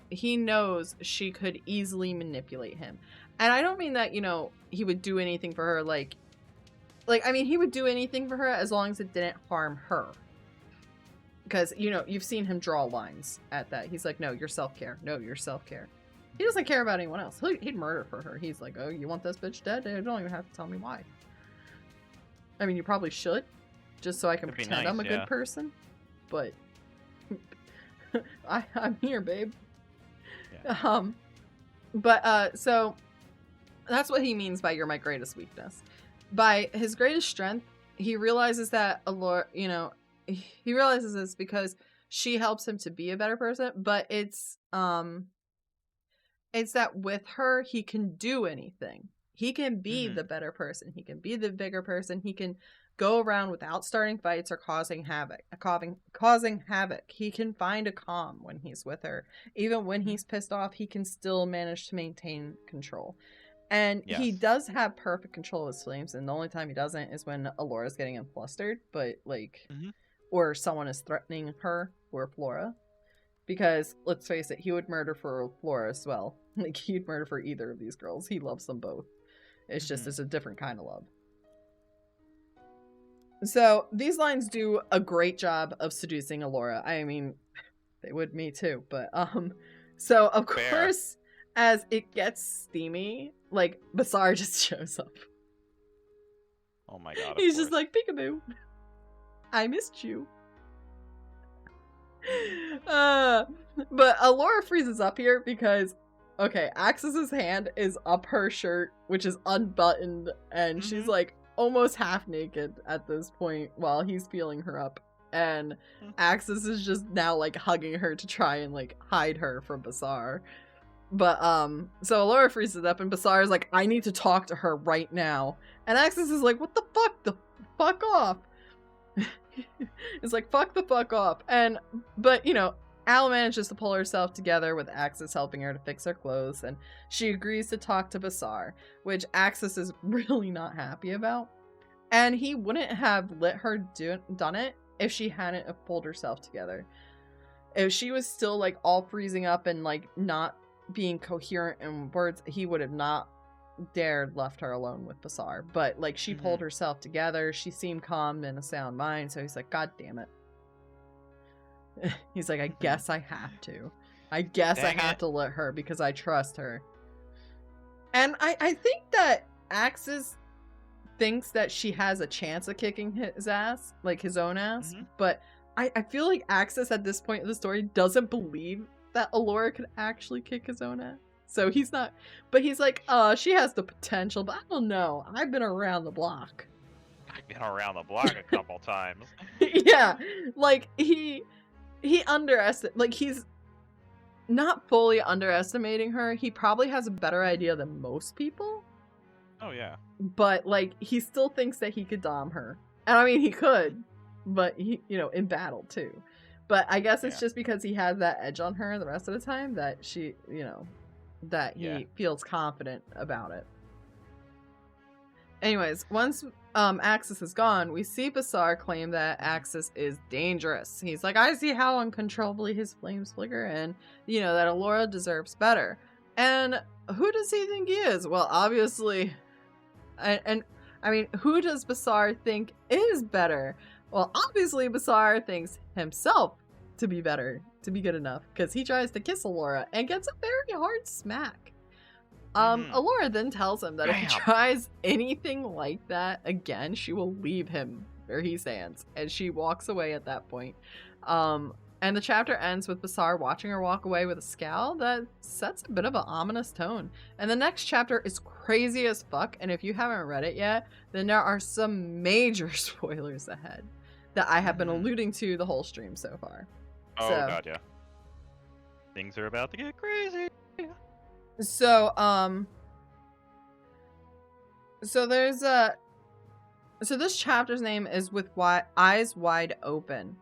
he knows she could easily manipulate him. And I don't mean that, you know, he would do anything for her, like, I mean, he would do anything for her as long as it didn't harm her. Because, you know, you've seen him draw lines at that. He's like, no, your self-care. No, your self-care. He doesn't care about anyone else. He'd murder for her. He's like, oh, you want this bitch dead? You don't even have to tell me why. I mean, you probably should. Just so I can pretend I'm a good person. But I'm here, babe. Yeah. So that's what he means by you're my greatest weakness. By his greatest strength, he realizes that Allura, you know, he realizes this because she helps him to be a better person, but it's that with her, he can do anything. He can be the better person. He can be the bigger person. He can go around without starting fights or causing havoc. He can find a calm when he's with her. Even when he's pissed off, he can still manage to maintain control. And he does have perfect control of his flames, and the only time he doesn't is when Allura's getting him flustered, but like, or someone is threatening her or Flora. Because, let's face it, he would murder for Flora as well. Like, he'd murder for either of these girls. He loves them both. It's just, it's a different kind of love. So, these lines do a great job of seducing Allura. I mean, they would me too, but, so, of course, as it gets steamy, like, Basar just shows up. Oh my god, he's just like, peekaboo. I missed you. But Allura freezes up here because, okay, Axis's hand is up her shirt, which is unbuttoned, and she's like almost half naked at this point while he's feeling her up. And Axis is just now like hugging her to try and like hide her from Basar. But so Allura freezes up and Basar is like, I need to talk to her right now. And Axis is like, what the fuck? The fuck off. It's like, fuck the fuck off. But you know, Al manages to pull herself together with Axis helping her to fix her clothes, and she agrees to talk to Basar, which Axis is really not happy about. And he wouldn't have let her done it if she hadn't have pulled herself together. If she was still like all freezing up and like not being coherent in words, he would have not dared left her alone with Basar. But like, she pulled herself together, she seemed calm and a sound mind, so he's like, god damn it. He's like, I guess I have to. I guess Dang I have it. to let her because I trust her. And I think that Axis thinks that she has a chance of kicking his ass, like his own ass, but I feel like Axis at this point in the story doesn't believe that Allura could actually kick his own ass. So he's not, but he's like, she has the potential, but I don't know. I've been around the block. I've been around the block a couple times. Yeah, like he underestimates, like he's not fully underestimating her. He probably has a better idea than most people. Oh yeah. But like he still thinks that he could dom her. And I mean he could, but he, you know, in battle too. But I guess it's just because he has that edge on her the rest of the time that she, you know, that he feels confident about it. Anyways, once Axis is gone, we see Basar claim that Axis is dangerous. He's like, I see how uncontrollably his flames flicker, and, you know, that Allura deserves better. And who does he think he is? Well, obviously, and I mean, who does Basar think is better? Well, obviously, Basar thinks himself to be better, to be good enough, because he tries to kiss Allura and gets a very hard smack. Allura then tells him that if he tries anything like that again, she will leave him where he stands, and she walks away at that point. And the chapter ends with Basar watching her walk away with a scowl that sets a bit of an ominous tone. And the next chapter is crazy as fuck, and if you haven't read it yet, then there are some major spoilers ahead that I have been alluding to the whole stream so far. Oh god, yeah. Things are about to get crazy. So, so there's so this chapter's name is With Eyes Wide Open.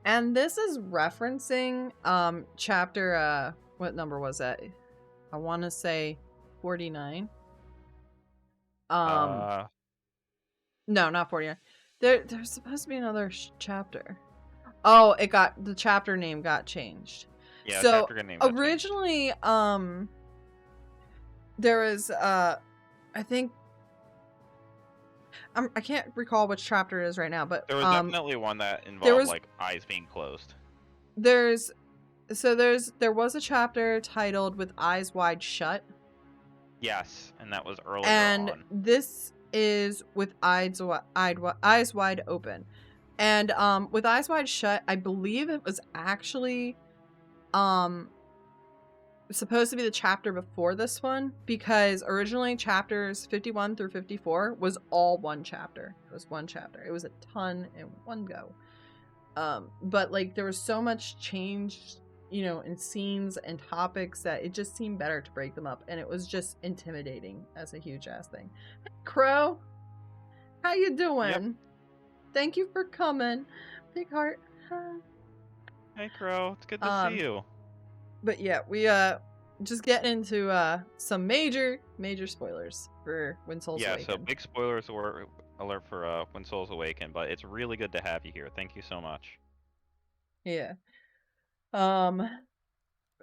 And this is referencing, chapter, what number was that? I want to say 49. No, not 49. There's supposed to be another chapter. Oh, the chapter name got changed. Yeah, so chapter name got originally, changed. There was, I think, I can't recall which chapter it is right now, but there was definitely one that involved like eyes being closed. There was a chapter titled With Eyes Wide Shut. Yes, and that was earlier and on. This is With Eyes Wide Open. And With Eyes Wide Shut, I believe it was actually supposed to be the chapter before this one, because originally chapters 51 through 54 was all one chapter. It was one chapter. It was a ton in one go. But like there was so much change, you know, in scenes and topics that it just seemed better to break them up, and it was just intimidating as a huge ass thing. Hey, Crow, how you doing? Yep. Thank you for coming. Big heart. Hey Crow, it's good to see you. But yeah, we just getting into some major spoilers for When Souls Awaken. Yeah, so big spoilers alert for When Souls Awaken, but it's really good to have you here. Thank you so much. Yeah.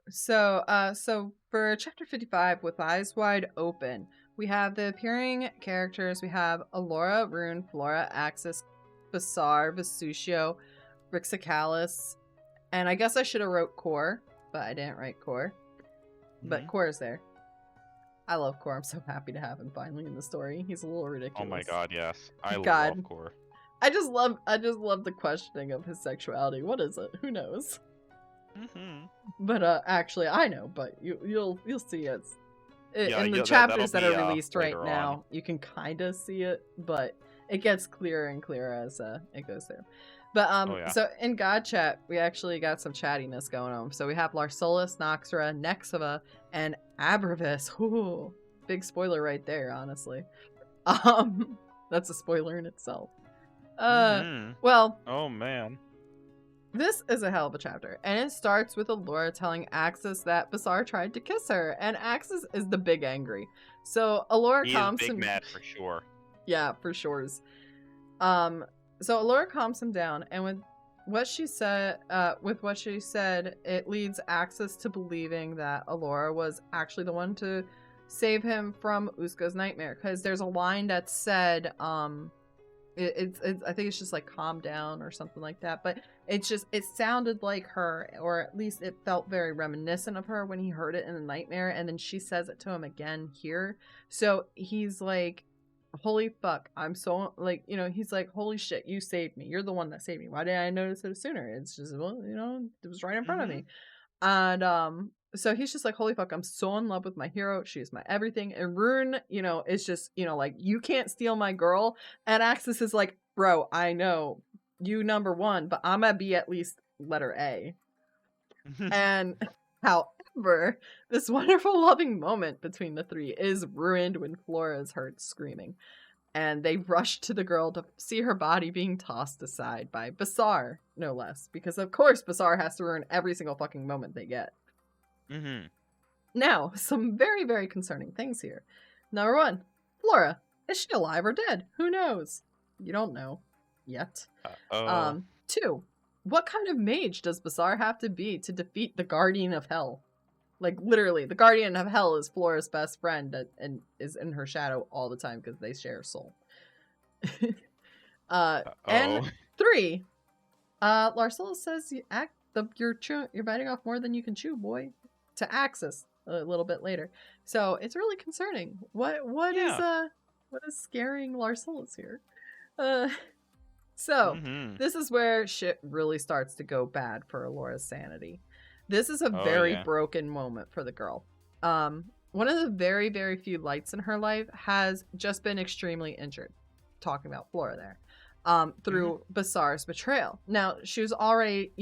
So for chapter 55, With Eyes Wide Open, we have the appearing characters. We have Allura, Rune, Flora, Axis, Basar, Vesutio, Rixacalis, and I guess I should have wrote Core, but I didn't write Core. But Core is there. I love Core. I'm so happy to have him finally in the story. He's a little ridiculous. Oh my god, yes. I love Core. I just love the questioning of his sexuality. What is it? Who knows? But actually I know, but you'll see it. In the chapters that are released right now, you can kind of see it, but it gets clearer and clearer as it goes through. But so in God Chat, we actually got some chattiness going on. So we have Larsolus, Noxra, Nexiva, and Abravis. Ooh, big spoiler right there, honestly. That's a spoiler in itself. Well, oh man. This is a hell of a chapter, and it starts with Allura telling Axis that Basar tried to kiss her, and Axis is the big angry. So Allura calms him. He is big mad for sure. Yeah, for sure. So Allura calms him down, and with what she said, it leads Axis to believing that Allura was actually the one to save him from Usko's nightmare. Because there's a line that said, It's I think it's just like calm down or something like that. But it sounded like her, or at least it felt very reminiscent of her when he heard it in the nightmare, and then she says it to him again here. So he's like, holy fuck, I'm so, like, he's like, holy shit, you saved me. You're the one that saved me. Why didn't I notice it sooner? It's just, well, it was right in front of me. And so he's just like, holy fuck, I'm so in love with my hero. She's my everything. And Rune, is just, like, you can't steal my girl. And Axis is like, bro, I know you number one, but I'm gonna be at least letter A. And however, this wonderful loving moment between the three is ruined when Flora is heard screaming. And they rush to the girl to see her body being tossed aside by Basar, no less. Because, of course, Basar has to ruin every single fucking moment they get. Mm-hmm. Now, some very, very concerning things here. Number one, Flora. Is she alive or dead? Who knows? You don't know. Yet. Two, what kind of mage does Basar have to be to defeat the Guardian of Hell? Like, literally, the Guardian of Hell is Flora's best friend and is in her shadow all the time because they share a soul. And three, Larcella says you're biting off more than you can chew, boy, to Axis a little bit later. So it's really concerning. What is scaring Larcella's here? This is where shit really starts to go bad for Alora's sanity. This is a very broken moment for the girl. One of the very, very few lights in her life has just been extremely injured. Talking about Flora there. Through Basar's betrayal. Now, she was already,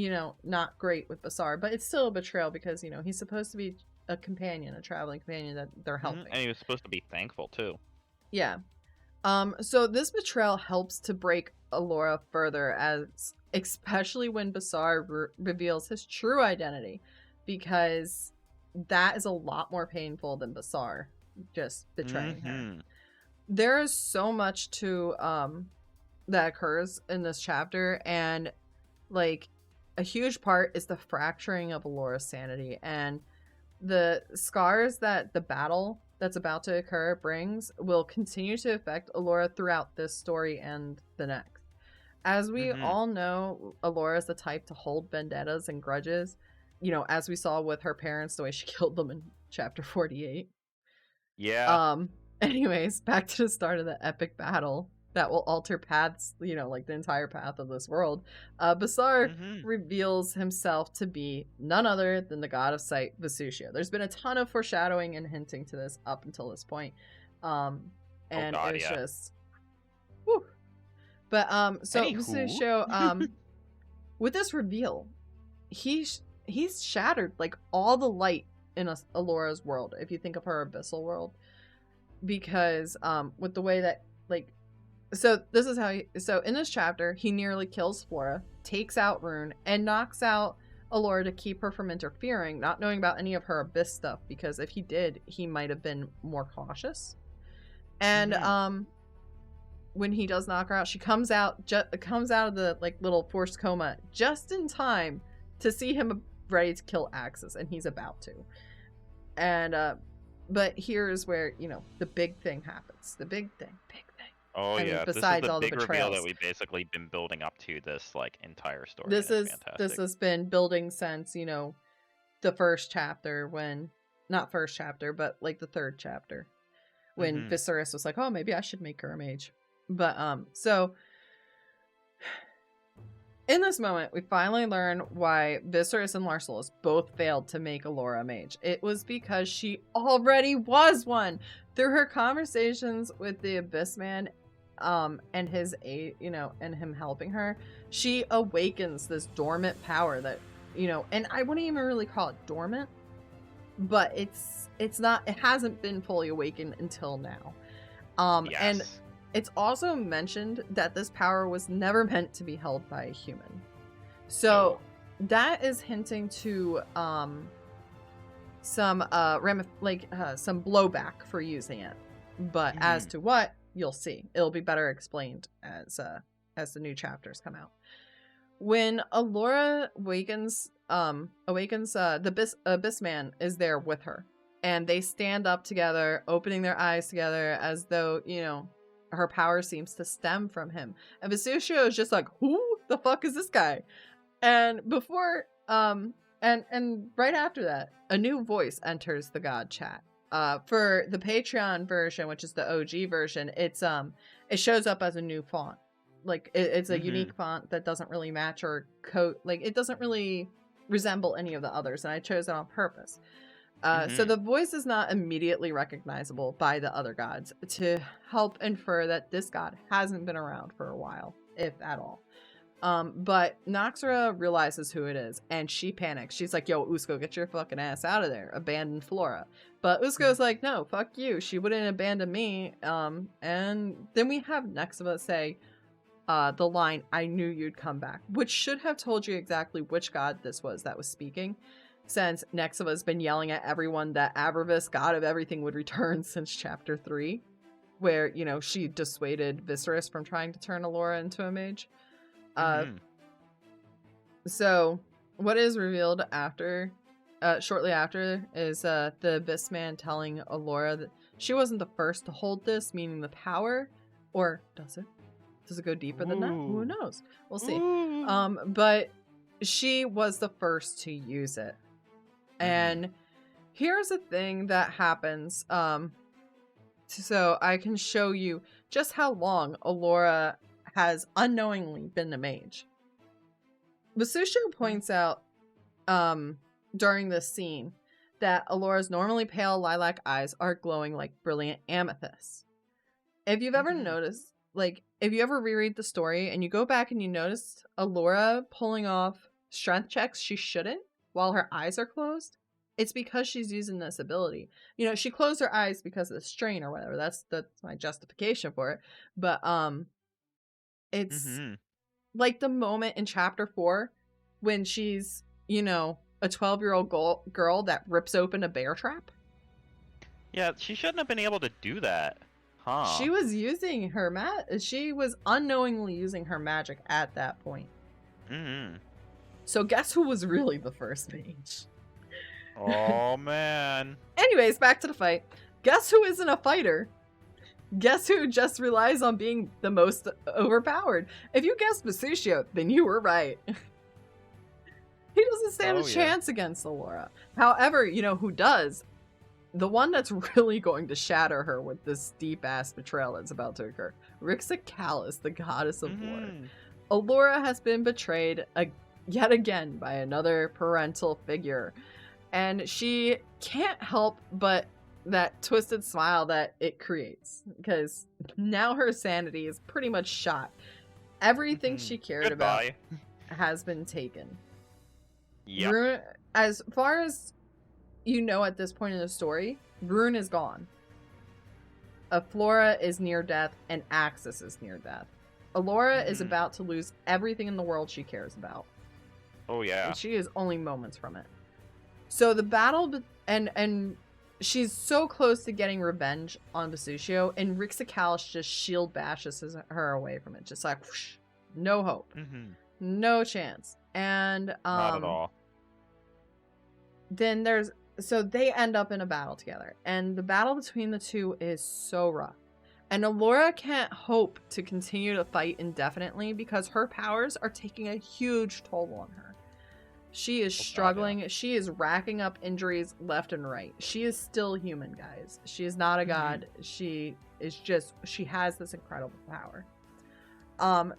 not great with Basar, but it's still a betrayal because, he's supposed to be a companion, a traveling companion that they're helping. And he was supposed to be thankful, too. Yeah. So this betrayal helps to break Alora further, as especially when Basar reveals his true identity, because that is a lot more painful than Basar just betraying her. There is so much to that occurs in this chapter, and like a huge part is the fracturing of Alora's sanity and the scars that the battle that's about to occur brings will continue to affect Alora throughout this story and the next. As we all know, Alora is the type to hold vendettas and grudges, as we saw with her parents, the way she killed them in chapter 48. Yeah. Anyways, back to the start of the epic battle that will alter paths, like the entire path of this world. Basar reveals himself to be none other than the god of sight, Vesutio. There's been a ton of foreshadowing and hinting to this up until this point. It's just... Whew. But, so Vesutio, with this reveal, he's shattered, like, all the light in Alora's world, if you think of her abyssal world. Because, with the way that, like... So this is how so in this chapter, he nearly kills Flora, takes out Rune, and knocks out Alora to keep her from interfering, not knowing about any of her abyss stuff, because if he did, he might have been more cautious. And when he does knock her out, she comes out of the like little forced coma just in time to see him ready to kill Axis, and he's about to. And but here's where, the big thing happens. The big thing. Oh, yeah. Besides this is the all big reveal that we've basically been building up to this, like, entire story. This has been building since, the first chapter not first chapter, but, like, the third chapter. When Viserys was like, oh, maybe I should make her a mage. But, so... In this moment, we finally learn why Viserys and Larcelos both failed to make Alora a mage. It was because she already was one! Through her conversations with the Abyss Man, and his aid, and him helping her, she awakens this dormant power that, and I wouldn't even really call it dormant, but it hasn't been fully awakened until now. And it's also mentioned that this power was never meant to be held by a human. So that is hinting to some blowback for using it. But as to what, you'll see. It'll be better explained as the new chapters come out. When Alora awakens, the Abyss Man is there with her. And they stand up together, opening their eyes together as though, her power seems to stem from him. And Vesutio is just like, who the fuck is this guy? And before, and right after that, a new voice enters the God chat. For the Patreon version, which is the OG version, it shows up as a new font. Like, it's a unique font that doesn't really match or like, it doesn't really resemble any of the others, and I chose it on purpose. So the voice is not immediately recognizable by the other gods to help infer that this god hasn't been around for a while, if at all. But Noxera realizes who it is, and she panics. She's like, yo, Usko, get your fucking ass out of there. Abandon Flora. But Usko's like, no, fuck you. She wouldn't abandon me. And then we have Nexava say the line, I knew you'd come back, which should have told you exactly which god this was that was speaking, since Nexava's been yelling at everyone that Abravis, god of everything, would return since chapter 3, where, you know, she dissuaded Viserys from trying to turn Allura into a mage. So what is revealed after, shortly after, is the Vis man telling Allura that she wasn't the first to hold this, meaning the power, or does it? Does it go deeper than that? Who knows? We'll see. But she was the first to use it. And here's a thing that happens. So I can show you just how long Allura has unknowingly been a mage. Vesutio points out during this scene that Allura's normally pale lilac eyes are glowing like brilliant amethysts. If you've ever noticed, like, if you ever reread the story and you go back and you notice Allura pulling off strength checks she shouldn't while her eyes are closed, it's because she's using this ability. You know, she closed her eyes because of the strain or whatever. That's my justification for it. But it's like the moment in chapter 4 when she's, you know, a 12-year-old girl that rips open a bear trap. Yeah, she shouldn't have been able to do that. Huh. She was using her she was unknowingly using her magic at that point. So guess who was really the first mage? Oh, man. Anyways, back to the fight. Guess who isn't a fighter? Guess who just relies on being the most overpowered? If you guessed Vesutio, then you were right. He doesn't stand a chance against Allura. However, you know who does? The one that's really going to shatter her with this deep-ass betrayal that's about to occur. Rixacalis, the goddess of war. Allura has been betrayed yet again by another parental figure. And she can't help but that twisted smile that it creates. Because now her sanity is pretty much shot. Everything she cared about has been taken. Yep. As far as you know at this point in the story, Rune is gone. Flora is near death, and Axis is near death. Allura is about to lose everything in the world she cares about. Oh, yeah. And she is only moments from it. So the battle, and she's so close to getting revenge on Vesutio, and Rixacalis just shield bashes her away from it. Just like, whoosh, no hope. No chance. And not at all. Then so they end up in a battle together, and the battle between the two is so rough. And Allura can't hope to continue to fight indefinitely because her powers are taking a huge toll on her. She is struggling. Yeah. She is racking up injuries left and right. She is still human, guys. She is not a god. She has this incredible power.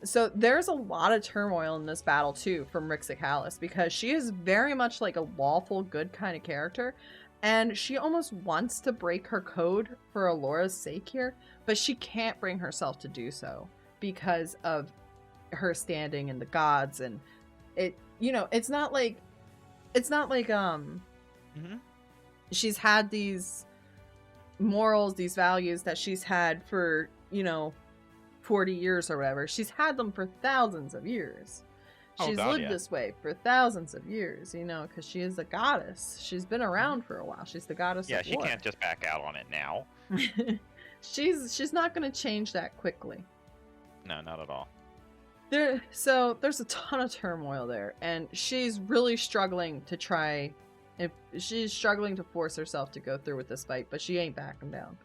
So there's a lot of turmoil in this battle too from Rixacalis, because she is very much like a lawful good kind of character, and she almost wants to break her code for Allura's sake here, but she can't bring herself to do so because of her standing in the gods, and it, you know, it's not like she's had these morals, these values that she's had for, you know, 40 years or whatever. She's had them for thousands of years. She's lived this way for thousands of years, you know, because she is a goddess. She's been around for a while. She's the goddess of war. Yeah, she can't just back out on it now. She's not going to change that quickly. No, not at all. So there's a ton of turmoil there, and she's really struggling to she's struggling to force herself to go through with this fight, but she ain't backing down.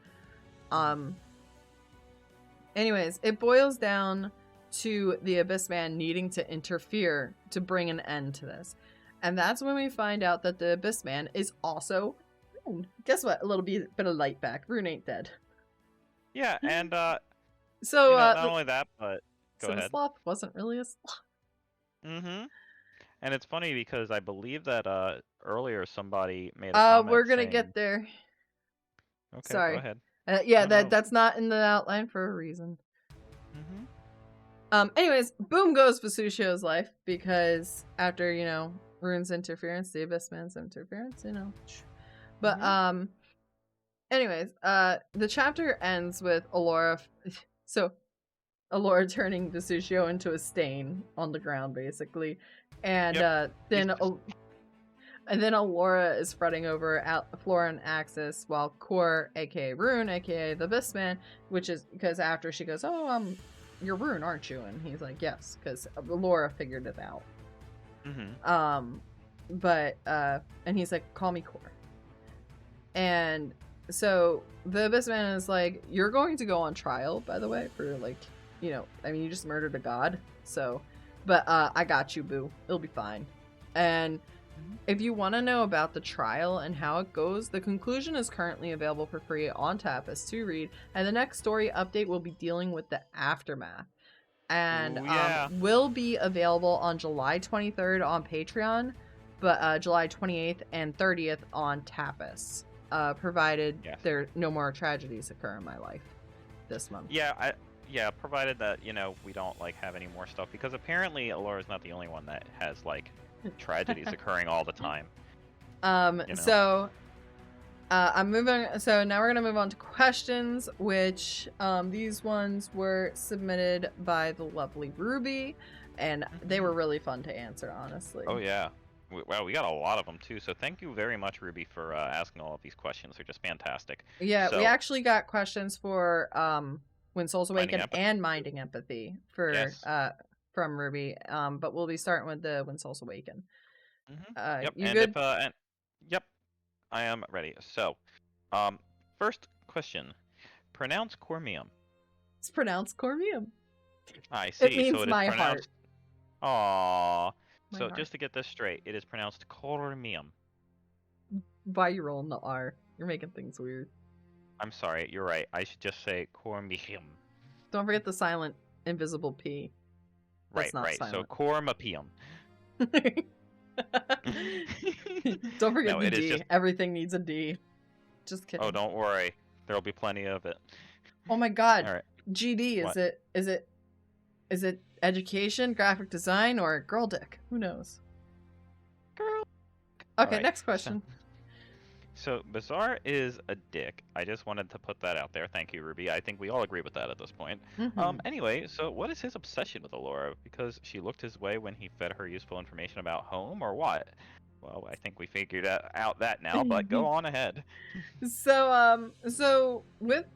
Anyways, it boils down to the Abyss Man needing to interfere to bring an end to this. And that's when we find out that the Abyss Man is also Rune. Guess what? A little bit of light back. Rune ain't dead. Yeah, and so not only that, but go so ahead. the sloth wasn't really a sloth. Mm-hmm. And it's funny because I believe that earlier somebody made a comment We're gonna saying... get there. Okay, Sorry. go ahead. Yeah, No. that's not in the outline for a reason. Mm-hmm. Anyways, boom goes Vesuccio's life because after, Rune's interference, the Abyss Man's interference, But, anyways, the chapter ends with Allura... So, Allura turning Vesuccio into a stain on the ground, basically. And, then Allura is fretting over Flora and Axis, while Core, aka Rune, aka the Abyss Man, which is because after she goes, "Oh, you're Rune, aren't you?" And he's like, "Yes," because Allura figured it out. Mm-hmm. And he's like, "Call me Core." And so the Abyss Man is like, "You're going to go on trial, by the way, for you just murdered a god, so, but I got you, boo. It'll be fine." And if you want to know about the trial and how it goes, the conclusion is currently available for free on Tapas to read, and the next story update will be dealing with the aftermath. And will be available on July 23rd on Patreon, but July 28th and 30th on Tapas, provided there no more tragedies occur in my life this month. Yeah, provided that, we don't, have any more stuff, because apparently Allura's not the only one that has, tragedies occurring all the time. So I'm moving. So now we're gonna move on to questions, which these ones were submitted by the lovely Ruby, and they were really fun to answer, honestly. Oh yeah, wow, we got a lot of them too. So thank you very much, Ruby, for asking all of these questions. They're just fantastic. Yeah, we actually got questions for When Souls Awaken and Minding Empathy for from Ruby, but we'll be starting with the When Souls Awaken. Yep. You and good? Yep, I am ready. So, first question: pronounce Cormium. It's pronounced Cormium. I see. It means so it my is pronounced... heart. Aww. So just to get this straight, it is pronounced Cormium. Why you rolling the R? You're making things weird. I'm sorry. You're right. I should just say Cormium. Don't forget the silent, invisible P. That's right. Silent. So Cormium. Don't forget the D. Everything needs a D. Just kidding. Oh, don't worry. There'll be plenty of it. Oh my god. All right. GD, is it education, graphic design, or girl dick? Who knows? Girl. Okay, right. Next question. So Bizarre is a dick. I just wanted to put that out there. Thank you, Ruby. I think we all agree with that at this point. Anyway, so what is his obsession with Allura? Because she looked his way when he fed her useful information about home, or what? Well, I think we figured out that now, but go on ahead. So with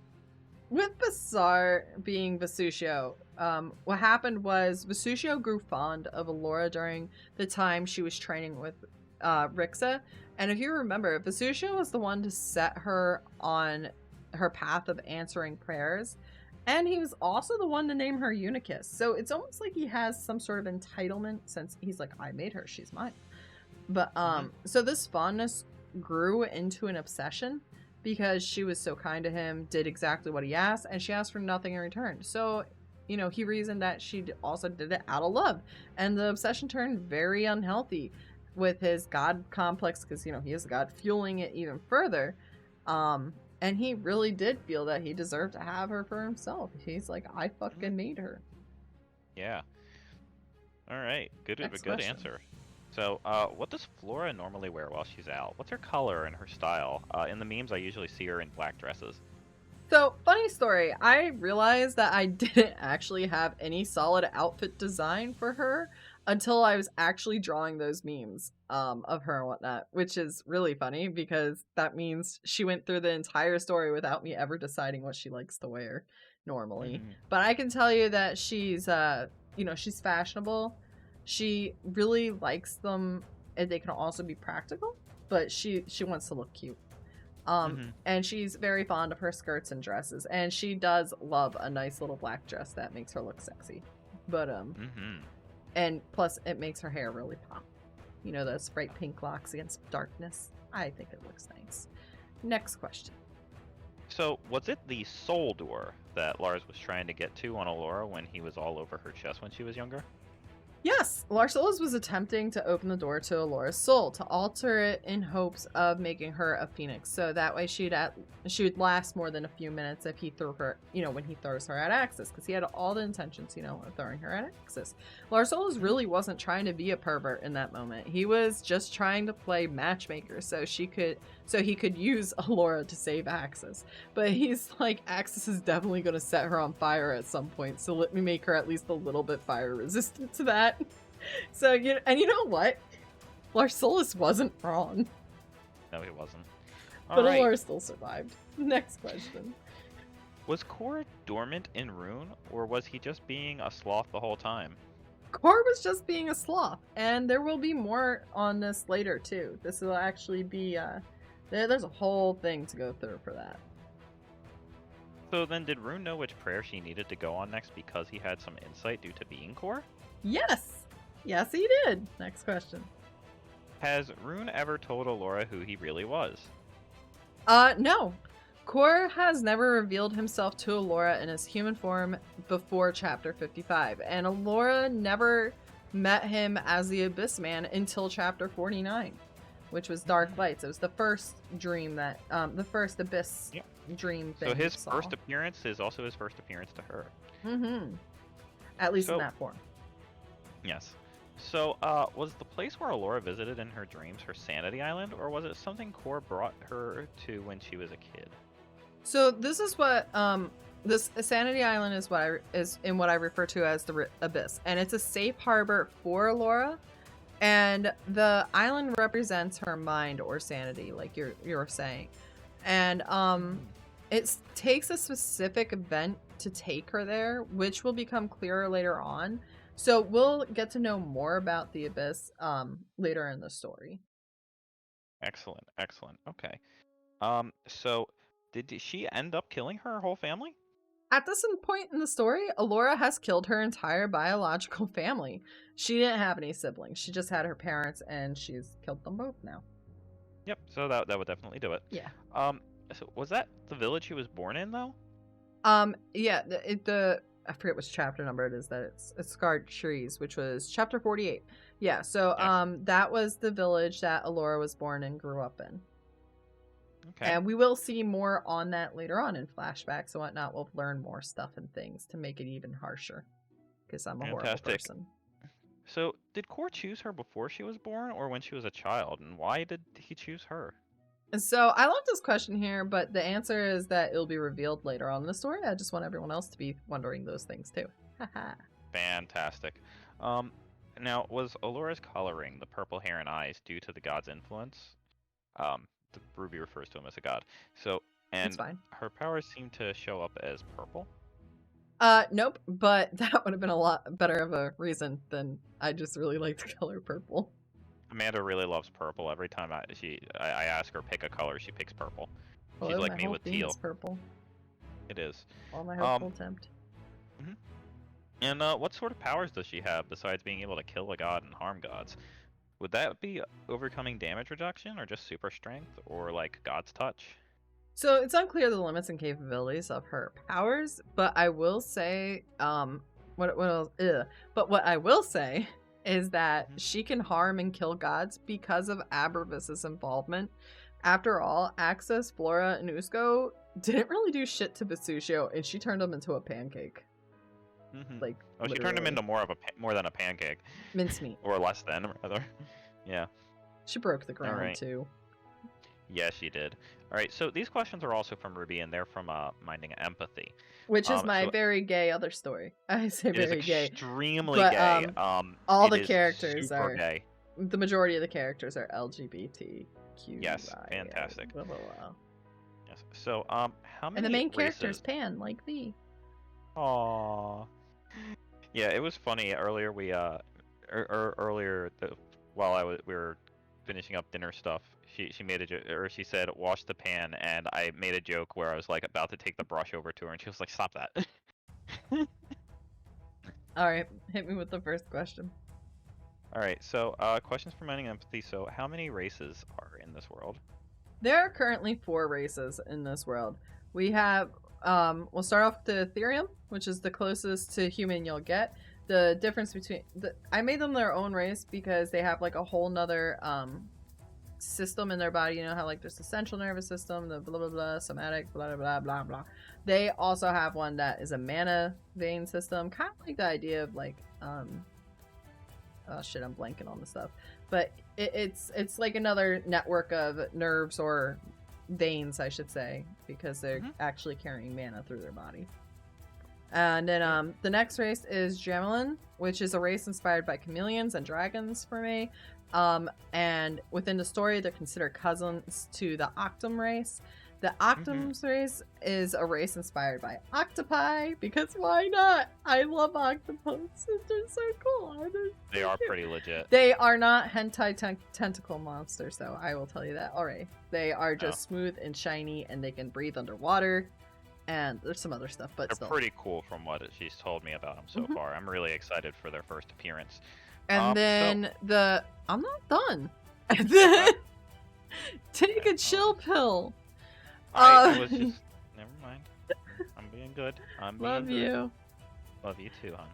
Bizarre being Vesuccio, what happened was Vesuccio grew fond of Allura during the time she was training with Rixa. And if you remember, Vesuccio was the one to set her on her path of answering prayers. And he was also the one to name her Unicus. So it's almost like he has some sort of entitlement since he's like, I made her, she's mine. But so this fondness grew into an obsession because she was so kind to him, did exactly what he asked, and she asked for nothing in return. So, he reasoned that she also did it out of love. And the obsession turned very unhealthy with his god complex, because he is a god, fueling it even further. And he really did feel that he deserved to have her for himself. He's like, I fucking made her. Yeah. All right. Good answer. So, what does Flora normally wear while she's out? What's her color and her style? In the memes, I usually see her in black dresses. So, funny story. I realized that I didn't actually have any solid outfit design for her until I was actually drawing those memes of her and whatnot, which is really funny because that means she went through the entire story without me ever deciding what she likes to wear normally. But I can tell you that she's, she's fashionable. She really likes them, and they can also be practical, but she wants to look cute. And she's very fond of her skirts and dresses, and she does love a nice little black dress that makes her look sexy. But and plus it makes her hair really pop. You know, those bright pink locks against darkness. I think it looks nice. Next question. So, was it the soul door that Lars was trying to get to on Allura when he was all over her chest when she was younger? Yes, Larsolas was attempting to open the door to Allura's soul to alter it in hopes of making her a phoenix. So that way she would last more than a few minutes if he threw her, you know, when he throws her at Axis, because he had all the intentions, you know, of throwing her at Axis. Larsolas really wasn't trying to be a pervert in that moment. He was just trying to play matchmaker so he could use Allura to save Axis. But he's like, Axis is definitely going to set her on fire at some point, so let me make her at least a little bit fire resistant to that. So, you know what? Larsolas wasn't wrong. No, he wasn't. But Allura still survived. Next question. Was Kor dormant in Rune, or was he just being a sloth the whole time? Kor was just being a sloth, and there will be more on this later, too. This will actually be, there's a whole thing to go through for that. So then did Rune know which prayer she needed to go on next because he had some insight due to being Kor? Yes! Yes, he did! Next question. Has Rune ever told Allura who he really was? No. Kor has never revealed himself to Allura in his human form before Chapter 55, and Allura never met him as the Abyss Man until Chapter 49, which was Dark Lights. It was the first dream that, the first Abyss dream thing. So his first appearance is also his first appearance to her. At least in that form. Yes. So, was the place where Allura visited in her dreams her Sanity Island, or was it something Kor brought her to when she was a kid? So this is what this Sanity Island is what I refer to as the Abyss, and it's a safe harbor for Allura, and the island represents her mind or sanity, like you're saying, and it takes a specific event to take her there, which will become clearer later on. So we'll get to know more about the Abyss later in the story. Excellent, excellent. Okay. So did she end up killing her whole family? At this point in the story, Allura has killed her entire biological family. She didn't have any siblings. She just had her parents, and she's killed them both now. Yep, so that would definitely do it. Yeah. So was that the village she was born in, though? Yeah, I forget which chapter number it is that it's Scarred Trees, which was chapter 48. Yeah, so that was the village that Allura was born and grew up in. Okay. And we will see more on that later on in flashbacks and whatnot. We'll learn more stuff and things to make it even harsher. Because I'm a horrible person. So, did Kor choose her before she was born or when she was a child? And why did he choose her? So, I love this question here, but the answer is that it'll be revealed later on in the story. I just want everyone else to be wondering those things too. Fantastic. Now, was Allura's coloring, the purple hair and eyes, due to the god's influence? The Ruby refers to him as a god. So, and her powers seem to show up as purple? Nope, but that would have been a lot better of a reason than I just really like the color purple. Amanda really loves purple. Every time I ask her pick a color, she picks purple. She's like me with teal. Purple. It is. All my hopeful attempt. And what sort of powers does she have besides being able to kill a god and harm gods? Would that be overcoming damage reduction, or just super strength, or like God's touch? So it's unclear the limits and capabilities of her powers, but I will say, what I will say is that she can harm and kill gods because of Abravis's involvement. After all, Axis, Flora, and Usko didn't really do shit to Basucio, and she turned him into a pancake. Like, she turned him into more than a pancake. Mincemeat. Or less than, rather. Yeah. She broke the ground, too. Yeah, she did. Alright, so these questions are also from Ruby, and they're from Minding Empathy. Which is my very gay other story. I say very gay. Extremely gay. All the characters are gay. The majority of the characters are LGBTQ. Yes, fantastic. Blah, blah, blah. Yes. So, how many And the main character is Pan, like me. Aww. Yeah, it was funny earlier. We while we were finishing up dinner stuff, she made a joke, or she said, "Wash the pan," and I made a joke where I was like about to take the brush over to her, and she was like, "Stop that." All right, hit me with the first question. All right, so questions promoting empathy. So, how many races are in this world? There are currently 4 races in this world. We have, we'll start off with the Ethereum, which is the closest to human you'll get. The difference between, I made them their own race because they have like a whole nother system in their body. You know how like there's the central nervous system, the blah blah blah, somatic, blah blah blah blah. They also have one that is a mana vein system, kind of like the idea of like, oh shit, I'm blanking on the stuff. But it's like another network of nerves or veins, I should say, because they're actually carrying mana through their body. And then the next race is Gemelin, which is a race inspired by chameleons and dragons for me. And within the story, they're considered cousins to the Octum race. The Octum's race is a race inspired by octopi, because why not? I love octopuses. They're so cool. They are pretty legit. They are not hentai tentacle monsters, though. I will tell you that already. They are just smooth and shiny, and they can breathe underwater. And there's some other stuff, but they're still pretty cool from what she's told me about them so far. I'm really excited for their first appearance. And then I'm not done. And then take a chill pill. I was just never mind. I'm being good. Love you. Love you too, hon.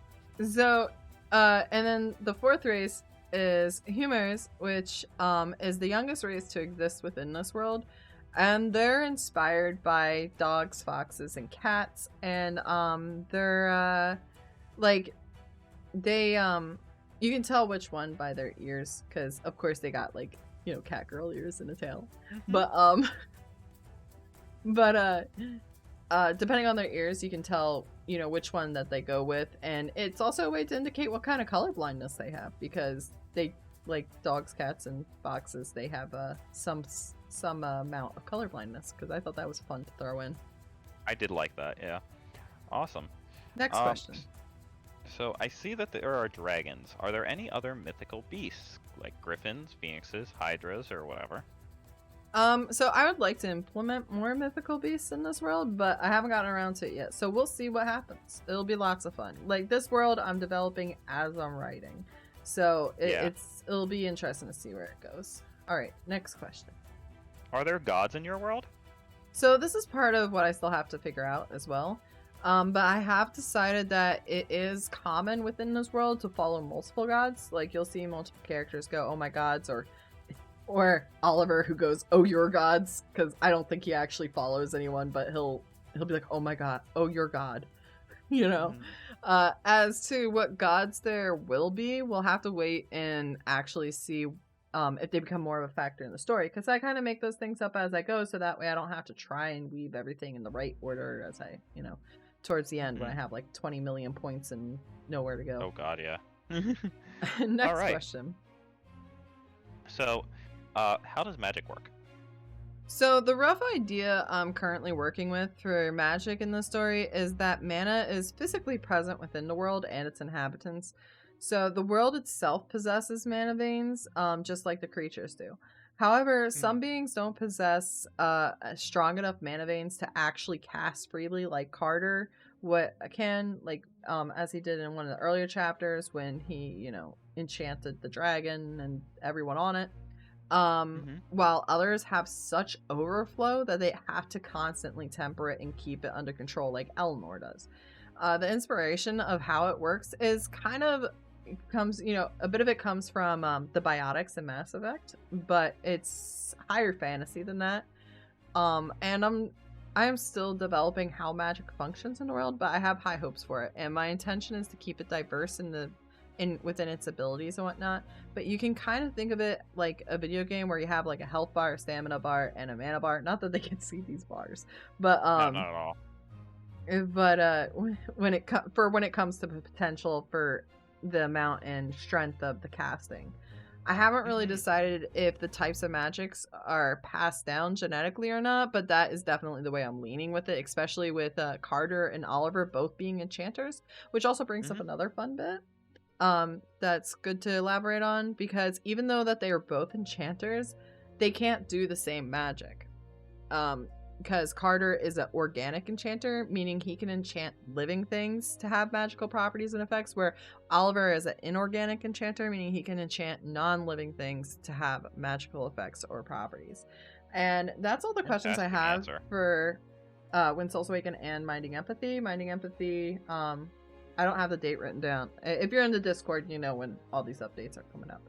So, and then the 4th race is humors, which is the youngest race to exist within this world. And they're inspired by dogs, foxes, and cats. And they're like they you can tell which one by their ears, because of course they got like, you know, cat girl ears and a tail. But depending on their ears, you can tell, you know, which one that they go with. And it's also a way to indicate what kind of color blindness they have, because they, like dogs, cats, and foxes, they have some amount of color blindness, because I thought that was fun to throw in. I did like that, yeah. Awesome. Next question. So I see that there are dragons. Are there any other mythical beasts, like griffins, phoenixes, hydras, or whatever? So I would like to implement more mythical beasts in this world, but I haven't gotten around to it yet. So we'll see what happens. It'll be lots of fun. Like, this world I'm developing as I'm writing. So it'll be interesting to see where it goes. All right, next question. Are there gods in your world? So this is part of what I still have to figure out as well. But I have decided that it is common within this world to follow multiple gods. Like, you'll see multiple characters go, "Oh my gods," or Oliver who goes, "Oh your gods," because I don't think he actually follows anyone, but he'll be like, "Oh my god, oh your god," you know. As to what gods there will be, we'll have to wait and actually see if they become more of a factor in the story, because I kind of make those things up as I go, so that way I don't have to try and weave everything in the right order as I, you know, towards the end when I have like 20 million points and nowhere to go. Oh god, yeah. Next question. So, how does magic work? So the rough idea I'm currently working with for magic in the story is that mana is physically present within the world and its inhabitants. So the world itself possesses mana veins, just like the creatures do. However, some beings don't possess strong enough mana veins to actually cast freely, like Carter can, like as he did in one of the earlier chapters when he, you know, enchanted the dragon and everyone on it. While others have such overflow that they have to constantly temper it and keep it under control, like Eleanor does. The inspiration of how it works is kind of comes, you know, a bit of it comes from the biotics in Mass Effect, but it's higher fantasy than that. And I am still developing how magic functions in the world, but I have high hopes for it, and my intention is to keep it diverse within its abilities and whatnot. But you can kind of think of it like a video game where you have like a health bar, a stamina bar, and a mana bar. Not that they can see these bars, but no, not at all. But when it comes to the potential for the amount and strength of the casting, I haven't really decided if the types of magics are passed down genetically or not, but that is definitely the way I'm leaning with it, especially with Carter and Oliver both being enchanters, which also brings up another fun bit. that's good to elaborate on, because even though that they are both enchanters, they can't do the same magic. Because Carter is an organic enchanter, meaning he can enchant living things to have magical properties and effects, where Oliver is an inorganic enchanter, meaning he can enchant non-living things to have magical effects or properties. And that's all the questions I have for When Souls Awaken and Minding Empathy. Minding Empathy, I don't have the date written down. If you're in the Discord, you know when all these updates are coming up.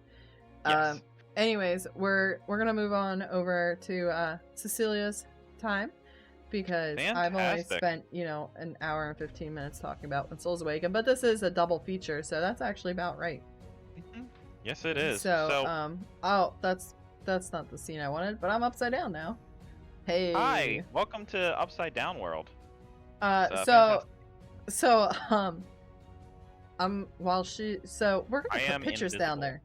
Yes. Anyways, we're gonna move on over to Cecilia's time, because I've only spent, an hour and 15 minutes talking about When Souls Awaken, but this is a double feature, so that's actually about right. Yes, it is. So, oh, that's not the scene I wanted, but I'm upside down now. Hey. Hi, welcome to Upside Down World. So we're gonna put pictures down there.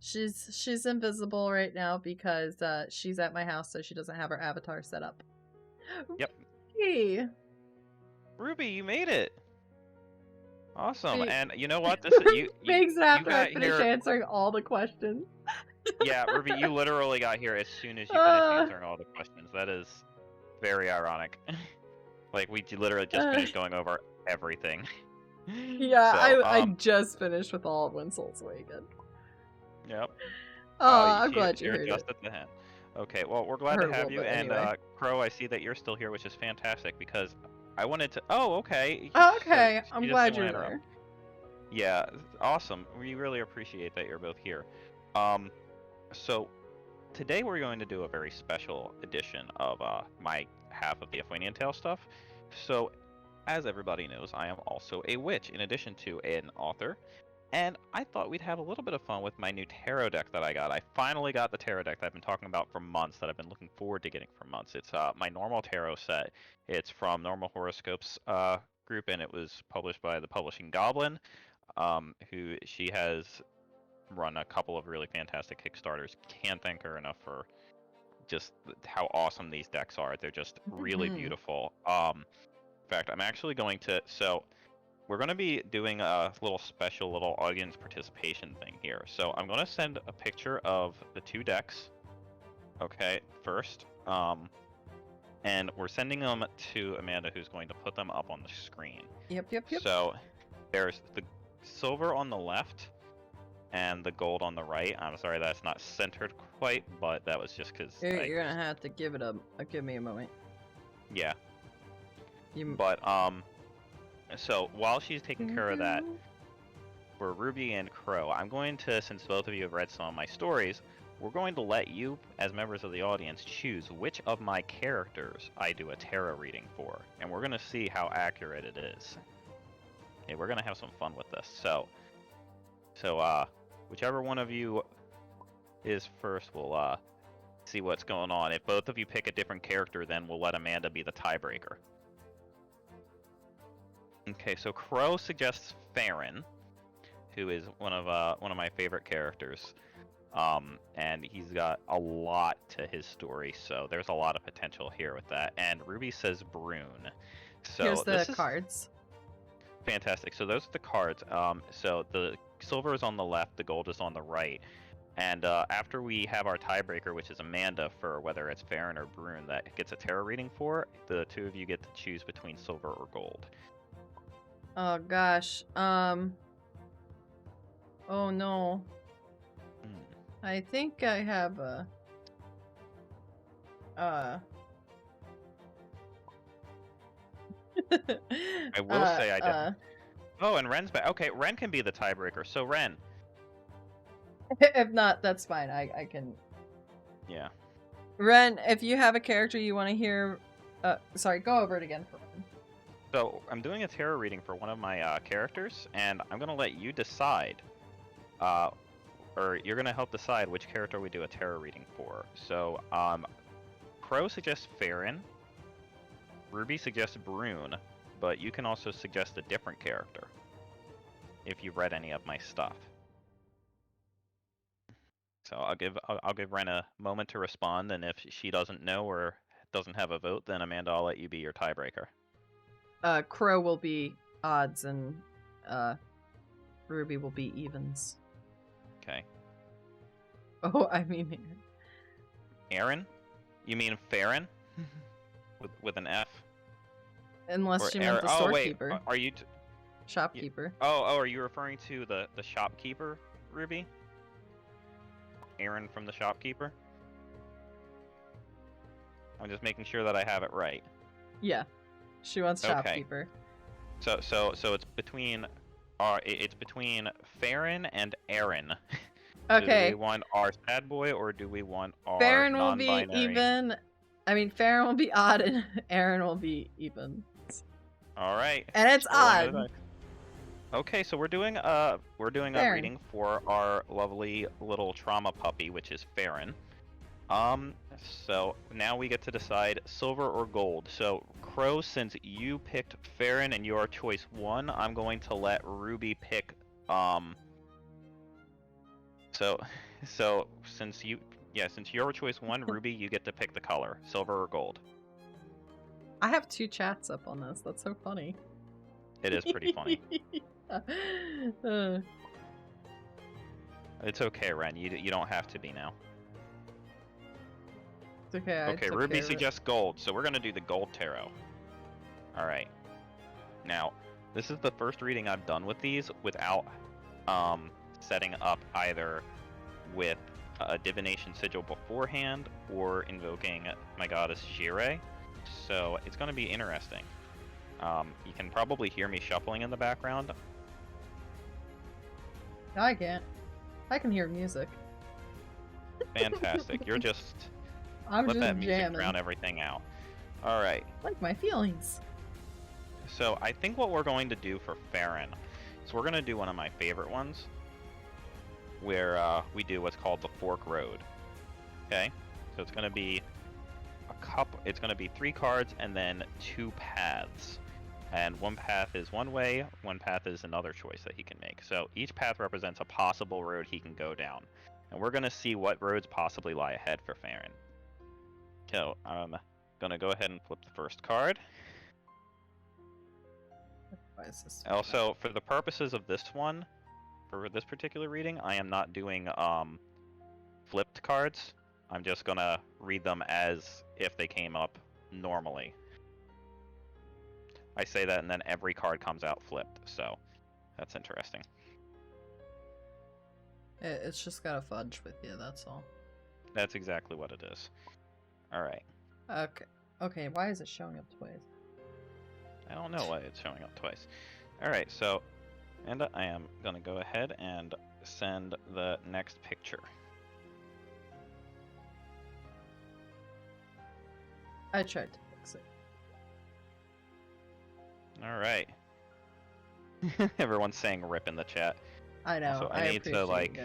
She's invisible right now because she's at my house, so she doesn't have her avatar set up. Yep. Hey. Ruby, you made it. Awesome. And you know what? This is you. Makes it after I finish answering all the questions. Yeah, Ruby, you literally got here as soon as you finished answering all the questions. That is very ironic. Like, we literally just finished going over everything. Yeah, so, I just finished with all of When Souls Awaken. Yep. I'm glad you heard just it. At the end. Okay, well, we're glad to have you. And Crow, I see that you're still here, which is fantastic, because I wanted to... Oh, okay. Okay, so I'm glad you're there. Yeah, awesome. We really appreciate that you're both here. So today we're going to do a very special edition of my half of the Athenian Tale stuff. So, as everybody knows, I am also a witch, in addition to an author. And I thought we'd have a little bit of fun with my new tarot deck that I got. I finally got the tarot deck that I've been talking about for months, that I've been looking forward to getting for months. It's my normal tarot set. It's from Normal Horoscopes group, and it was published by the Publishing Goblin, who she has run a couple of really fantastic Kickstarters. Can't thank her enough for just how awesome these decks are. They're just really beautiful. In fact, I'm actually going to... So, we're going to be doing a special audience participation thing here. So I'm going to send a picture of the two decks, okay, first. And we're sending them to Amanda, who's going to put them up on the screen. Yep. So there's the silver on the left and the gold on the right. I'm sorry that's not centered quite, but that was just because... You're going to have to give me a moment. Yeah. But, so, while she's taking care of that, for Ruby and Crow, I'm going to, since both of you have read some of my stories, we're going to let you, as members of the audience, choose which of my characters I do a tarot reading for. And we're going to see how accurate it is. Okay, we're going to have some fun with this. So, whichever one of you is first, we'll see what's going on. If both of you pick a different character, then we'll let Amanda be the tiebreaker. Okay, so Crow suggests Farron, who is one of my favorite characters, and he's got a lot to his story, so there's a lot of potential here with that. And Ruby says Brune. So here's the cards. Fantastic. So those are the cards. So the silver is on the left, the gold is on the right, and after we have our tiebreaker, which is Amanda, for whether it's Farron or Brune that gets a tarot reading for, the two of you get to choose between silver or gold. Oh gosh. Oh no. I think I have a I will say I did. Oh, and Ren's back. Okay, Ren can be the tiebreaker. So Ren. If not, that's fine. I can. Yeah. Ren, if you have a character you want to hear, sorry, go over it again for Ren. So, I'm doing a tarot reading for one of my characters, and I'm going to let you decide, or you're going to help decide which character we do a tarot reading for. So, Crow suggests Farron, Ruby suggests Brune, but you can also suggest a different character, if you've read any of my stuff. So, I'll give Ren a moment to respond, and if she doesn't know or doesn't have a vote, then Amanda, I'll let you be your tiebreaker. Crow will be odds, and Ruby will be evens. Okay. Oh, I mean... Aaron? You mean Farron? with an F? Unless Or she meant the storekeeper. Oh, wait, are you... Shopkeeper. Oh, are you referring to the shopkeeper, Ruby? Aaron from the shopkeeper? I'm just making sure that I have it right. Yeah. She wants Okay. shopkeeper. So it's between Farron and Aaron. Okay. Do we want our sad boy or do we want our Farron will be non-binary? even. I mean, Farron will be odd and Aaron will be even. All right. And it's odd. Okay, so we're doing a reading for our lovely little trauma puppy, which is Farron. So now we get to decide silver or gold. So Crow, since you picked Farron and your choice 1, I'm going to let Ruby pick So since you're choice 1, Ruby, you get to pick the color, silver or gold. I have 2 chats up on this. That's so funny. It is pretty funny. It's okay, Ren. You don't have to be now. It's okay. Okay, Ruby suggests gold, so we're gonna do the gold tarot. All right. Now, this is the first reading I've done with these without setting up either with a divination sigil beforehand or invoking my goddess Jireh. So it's going to be interesting. You can probably hear me shuffling in the background. No, I can't. I can hear music. Fantastic. You're just I'm let just that music jamming. drown everything out. All right. Like my feelings. So I think what we're going to do for Farron is we're going to do one of my favorite ones, where we do what's called the Fork Road. Okay, so it's going to be It's going to be 3 cards and then 2 paths, and one path is one way, one path is another choice that he can make. So each path represents a possible road he can go down, and we're going to see what roads possibly lie ahead for Farron. So I'm going to go ahead and flip the first card. Why is this Also, for the purposes of this one, for this particular reading, I am not doing flipped cards. I'm just gonna read them as if they came up normally. I say that and then every card comes out flipped, so that's interesting. It's just got a fudge with you, that's all. That's exactly what it is. Alright. Okay, why is it showing up twice? I don't know why it's showing up twice. Alright, so and I am gonna go ahead and send the next picture. I tried to fix it. Alright. Everyone's saying rip in the chat. I know. So I need to appreciate you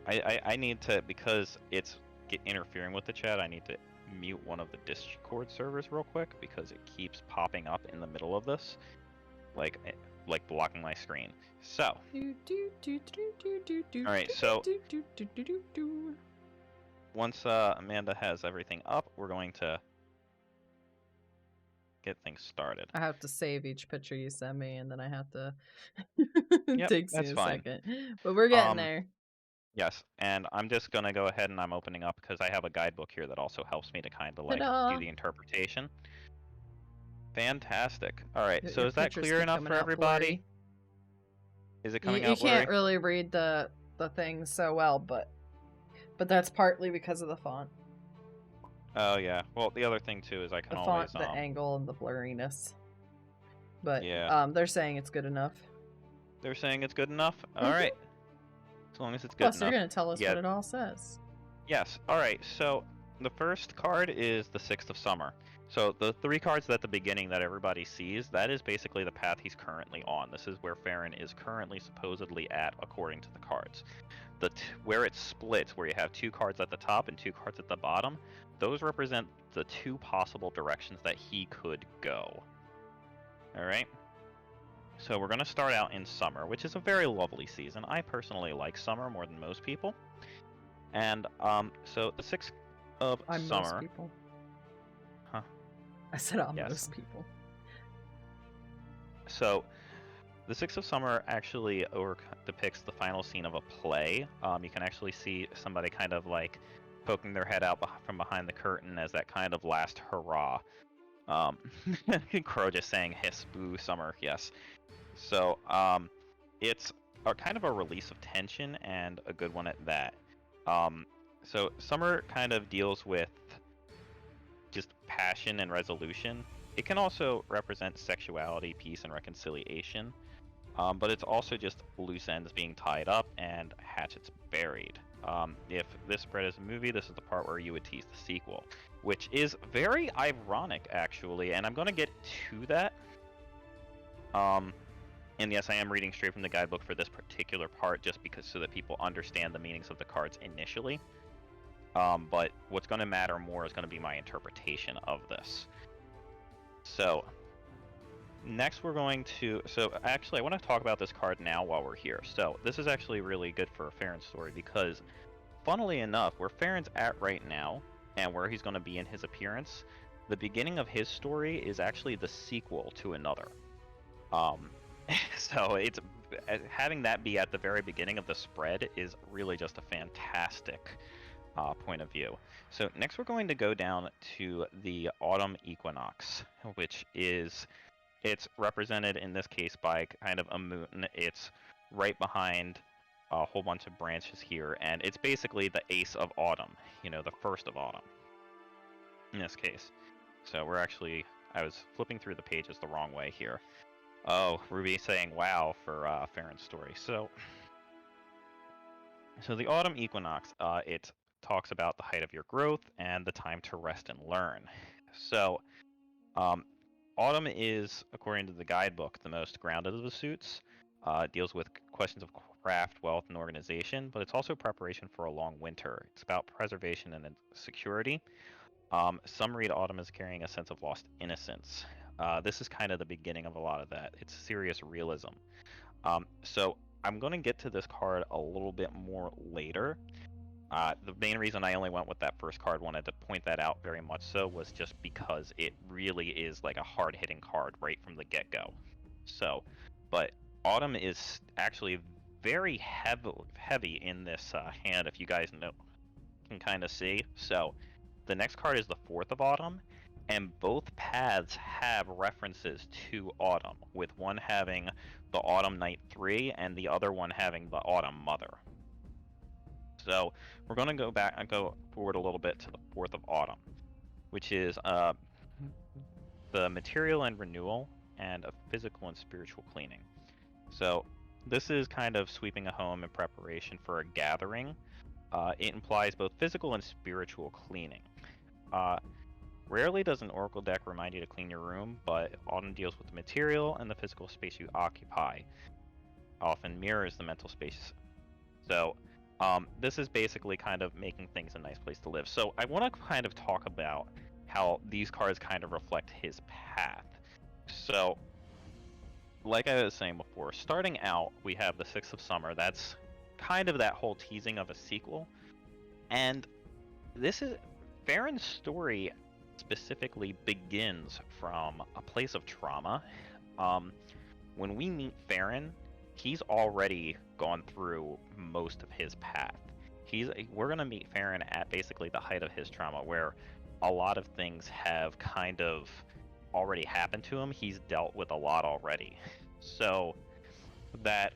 guys. I need to, because it's interfering with the chat, I need to mute one of the Discord servers real quick because it keeps popping up in the middle of this, like blocking my screen. So, all right. So once Amanda has everything up, we're going to get things started. I have to save each picture you send me, and then I have to. Yep, takes me that's a fine. second, but we're getting there. Yes, and I'm just gonna go ahead and I'm opening up because I have a guidebook here that also helps me to kind of like Ta-da! do the interpretation. Fantastic. All right, so Your is that pictures clear keep enough coming for out everybody? blurry. Is it coming You out blurry? can't really read the things so well, but that's partly because of the font. Oh yeah. Well, the other thing too is I can The always font, the angle, and the blurriness. But yeah. they're saying it's good enough. They're saying it's good enough. All right. As long as it's good enough. Plus, you're gonna tell us what it all says. Yes. All right. So the first card is the 6th of Summer. So the 3 cards at the beginning that everybody sees, that is basically the path he's currently on. This is where Farron is currently supposedly at, according to the cards. Where it splits, where you have 2 cards at the top and 2 cards at the bottom, those represent the 2 possible directions that he could go. All right. So we're going to start out in summer, which is a very lovely season. I personally like summer more than most people. And so the 6th of summer. Most people. Huh? I said Yes. most people. So The Six of Summer actually depicts the final scene of a play. You can actually see somebody kind of like poking their head out from behind the curtain as that kind of last hurrah. Crow just saying hiss, boo, summer, yes. So, it's a kind of a release of tension and a good one at that. So summer kind of deals with just passion and resolution. It can also represent sexuality, peace, and reconciliation. But it's also just loose ends being tied up and hatchets buried. If this spread is a movie, this is the part where you would tease the sequel, which is very ironic, actually, and I'm going to get to that. And yes, I am reading straight from the guidebook for this particular part, just because so that people understand the meanings of the cards initially. But what's going to matter more is going to be my interpretation of this. So, next we're going to... So, actually, I want to talk about this card now while we're here. So, this is actually really good for Farron's story because, funnily enough, where Farron's at right now, and where he's going to be in his appearance, the beginning of his story is actually the sequel to another. So, it's having that be at the very beginning of the spread is really just a fantastic point of view. So next we're going to go down to the autumn equinox, which is, it's represented in this case by kind of a moon. It's right behind a whole bunch of branches here, and it's basically the ace of autumn, you know, the first of autumn in this case. So we're actually, I was flipping through the pages the wrong way here. Oh, Ruby saying wow for Farron's story. So the autumn equinox, it talks about the height of your growth and the time to rest and learn. So, autumn is, according to the guidebook, the most grounded of the suits. Deals with questions of craft, wealth, and organization, but it's also preparation for a long winter. It's about preservation and security. Some read autumn as carrying a sense of lost innocence. This is kind of the beginning of a lot of that. It's serious realism. So I'm going to get to this card a little bit more later. The main reason I only went with that first card, wanted to point that out very much so, was just because it really is like a hard-hitting card right from the get-go. So, but Autumn is actually very heavy in this hand, if you guys can kind of see. So, the next card is the Fourth of Autumn, and both paths have references to Autumn, with one having the Autumn Night 3 and the other one having the Autumn Mother. So we're going to go back and go forward a little bit to the Fourth of Autumn, which is the material and renewal and a physical and spiritual cleaning. So this is kind of sweeping a home in preparation for a gathering. It implies both physical and spiritual cleaning. Rarely does an oracle deck remind you to clean your room, but Autumn deals with the material and the physical space you occupy. Often mirrors the mental space. So this is basically kind of making things a nice place to live. So I want to kind of talk about how these cards kind of reflect his path. So, like I was saying before, starting out, we have the Six of Summer. That's kind of that whole teasing of a sequel. And this is... Farron's story specifically begins from a place of trauma. When we meet Farron, he's already gone through most of his path. We're gonna meet Farron at basically the height of his trauma, where a lot of things have kind of already happened to him. He's dealt with a lot already. So that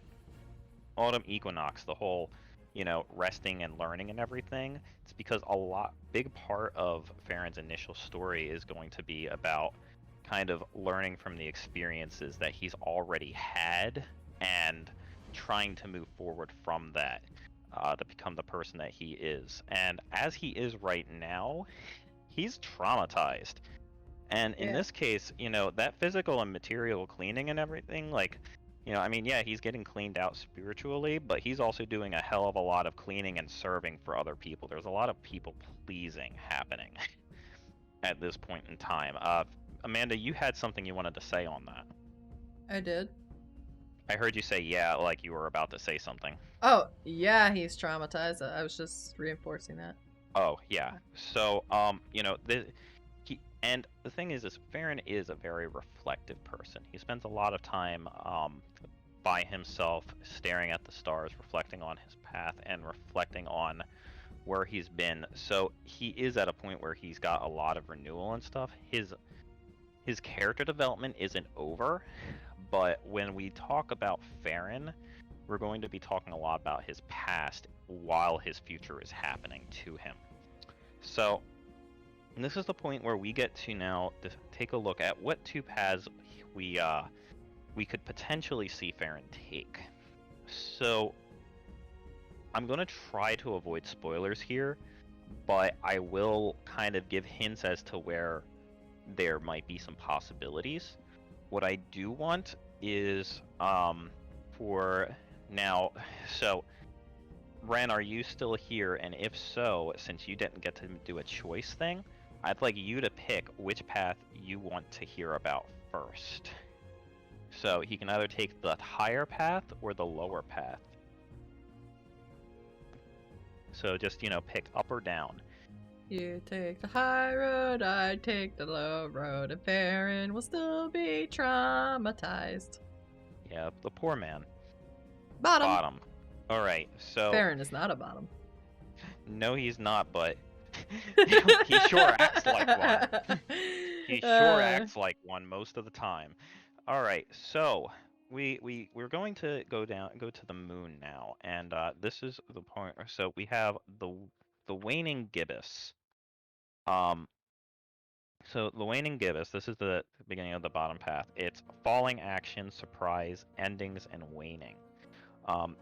autumn equinox, the whole, you know, resting and learning and everything, it's because big part of Farron's initial story is going to be about kind of learning from the experiences that he's already had and trying to move forward from that to become the person that he is. And as he is right now, he's traumatized. And in this case, you know, that physical and material cleaning and everything, like, you know, I mean, yeah, he's getting cleaned out spiritually, but he's also doing a hell of a lot of cleaning and serving for other people. There's a lot of people pleasing happening at this point in time. Amanda, you had something you wanted to say on that. I did. I heard you say yeah, like you were about to say something. Oh, yeah, he's traumatized. I was just reinforcing that. Oh, yeah. So, you know, and the thing is Farron is a very reflective person. He spends a lot of time by himself, staring at the stars, reflecting on his path, and reflecting on where he's been. So he is at a point where he's got a lot of renewal and stuff. His character development isn't over, but when we talk about Farron, we're going to be talking a lot about his past while his future is happening to him. So this is the point where we get to now take a look at what two paths we could potentially see Farron take. So I'm going to try to avoid spoilers here, but I will kind of give hints as to where there might be some possibilities. What I do want is for now, so Ren, are you still here? And if so, since you didn't get to do a choice thing, I'd like you to pick which path you want to hear about first. So he can either take the higher path or the lower path. So just, pick up or down. You take the high road, I take the low road, and Farron will still be traumatized. Yeah, the poor man. Bottom. Alright, so... Farron is not a bottom. No, he's not, but... he sure acts like one. He sure acts like one most of the time. Alright, so... We're going to go to the moon now, and this is the point. So we have the waning gibbous. So the waning gibbous. This is the beginning of the bottom path. It's falling action, surprise, endings, and waning.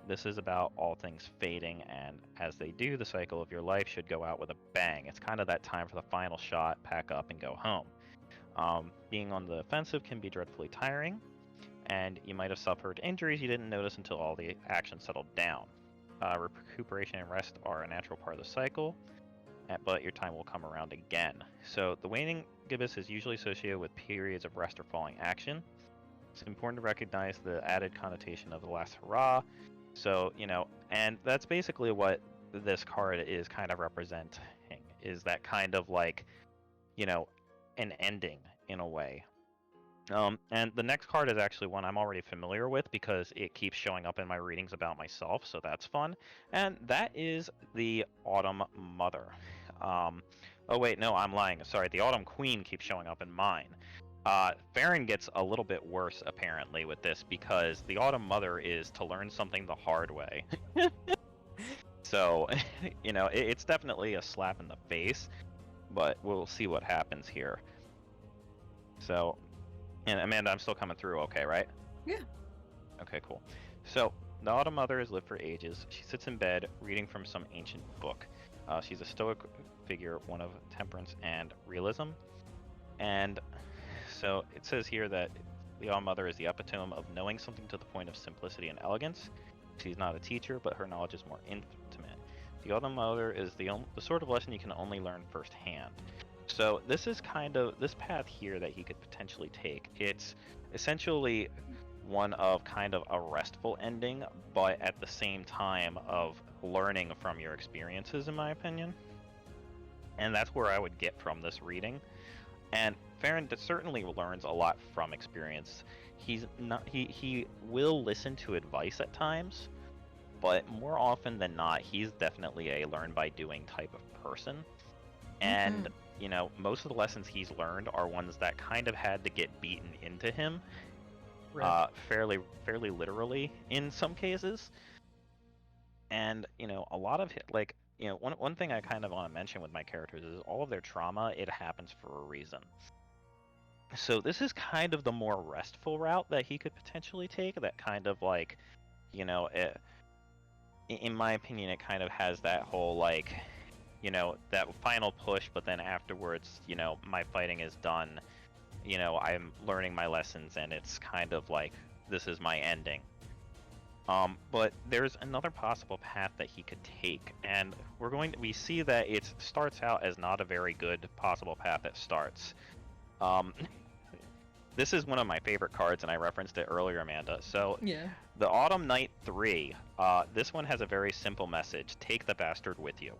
This is about all things fading, and as they do, the cycle of your life should go out with a bang. It's kind of that time for the final shot, pack up, and go home. Being on the offensive can be dreadfully tiring, and you might have suffered injuries you didn't notice until all the action settled down. Recuperation and rest are a natural part of the cycle, but your time will come around again. So the waning gibbous is usually associated with periods of rest or falling action. It's important to recognize the added connotation of the last hurrah. So, and that's basically what this card is kind of representing, is that kind of like, an ending in a way. And the next card is actually one I'm already familiar with because it keeps showing up in my readings about myself, so that's fun. And that is the Autumn Mother. Oh wait, no, I'm lying. Sorry, the Autumn Queen keeps showing up in mine. Farron gets a little bit worse, apparently, with this because the Autumn Mother is to learn something the hard way. So, it's definitely a slap in the face, but we'll see what happens here. So... And Amanda, I'm still coming through okay, right? Yeah. Okay, cool. So, the Autumn Mother has lived for ages. She sits in bed, reading from some ancient book. She's a stoic figure, one of temperance and realism. And so, it says here that the Autumn Mother is the epitome of knowing something to the point of simplicity and elegance. She's not a teacher, but her knowledge is more intimate. The Autumn Mother is the sort of lesson you can only learn firsthand. So this is kind of this path here that he could potentially take. It's essentially one of kind of a restful ending, but at the same time of learning from your experiences, in my opinion. And that's where I would get from this reading. And Farron certainly learns a lot from experience. He will listen to advice at times, but more often than not, he's definitely a learn by doing type of person. And most of the lessons he's learned are ones that kind of had to get beaten into him, fairly literally in some cases. And a lot of one thing I kind of want to mention with my characters is all of their trauma, it happens for a reason. So this is kind of the more restful route that he could potentially take. That kind of like, in my opinion, it kind of has that whole like. That final push, but then afterwards, my fighting is done. I'm learning my lessons, and it's kind of like, this is my ending. But there's another possible path that he could take, and we see that it starts out as not a very good possible path at starts. This is one of my favorite cards, and I referenced it earlier, Amanda. So, yeah. The Autumn Night 3, this one has a very simple message. Take the bastard with you.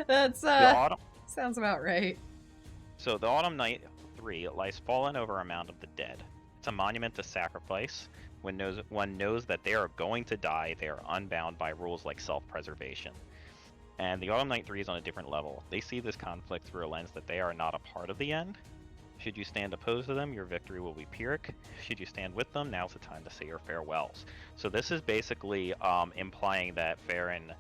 That's sounds about right. So the Autumn Night 3 lies fallen over a mound of the dead. It's a monument to sacrifice. When one knows that they are going to die, they are unbound by rules like self-preservation. And the Autumn Night 3 is on a different level. They see this conflict through a lens that they are not a part of the end. Should you stand opposed to them, your victory will be Pyrrhic. Should you stand with them, now's the time to say your farewells. So this is basically implying that Farron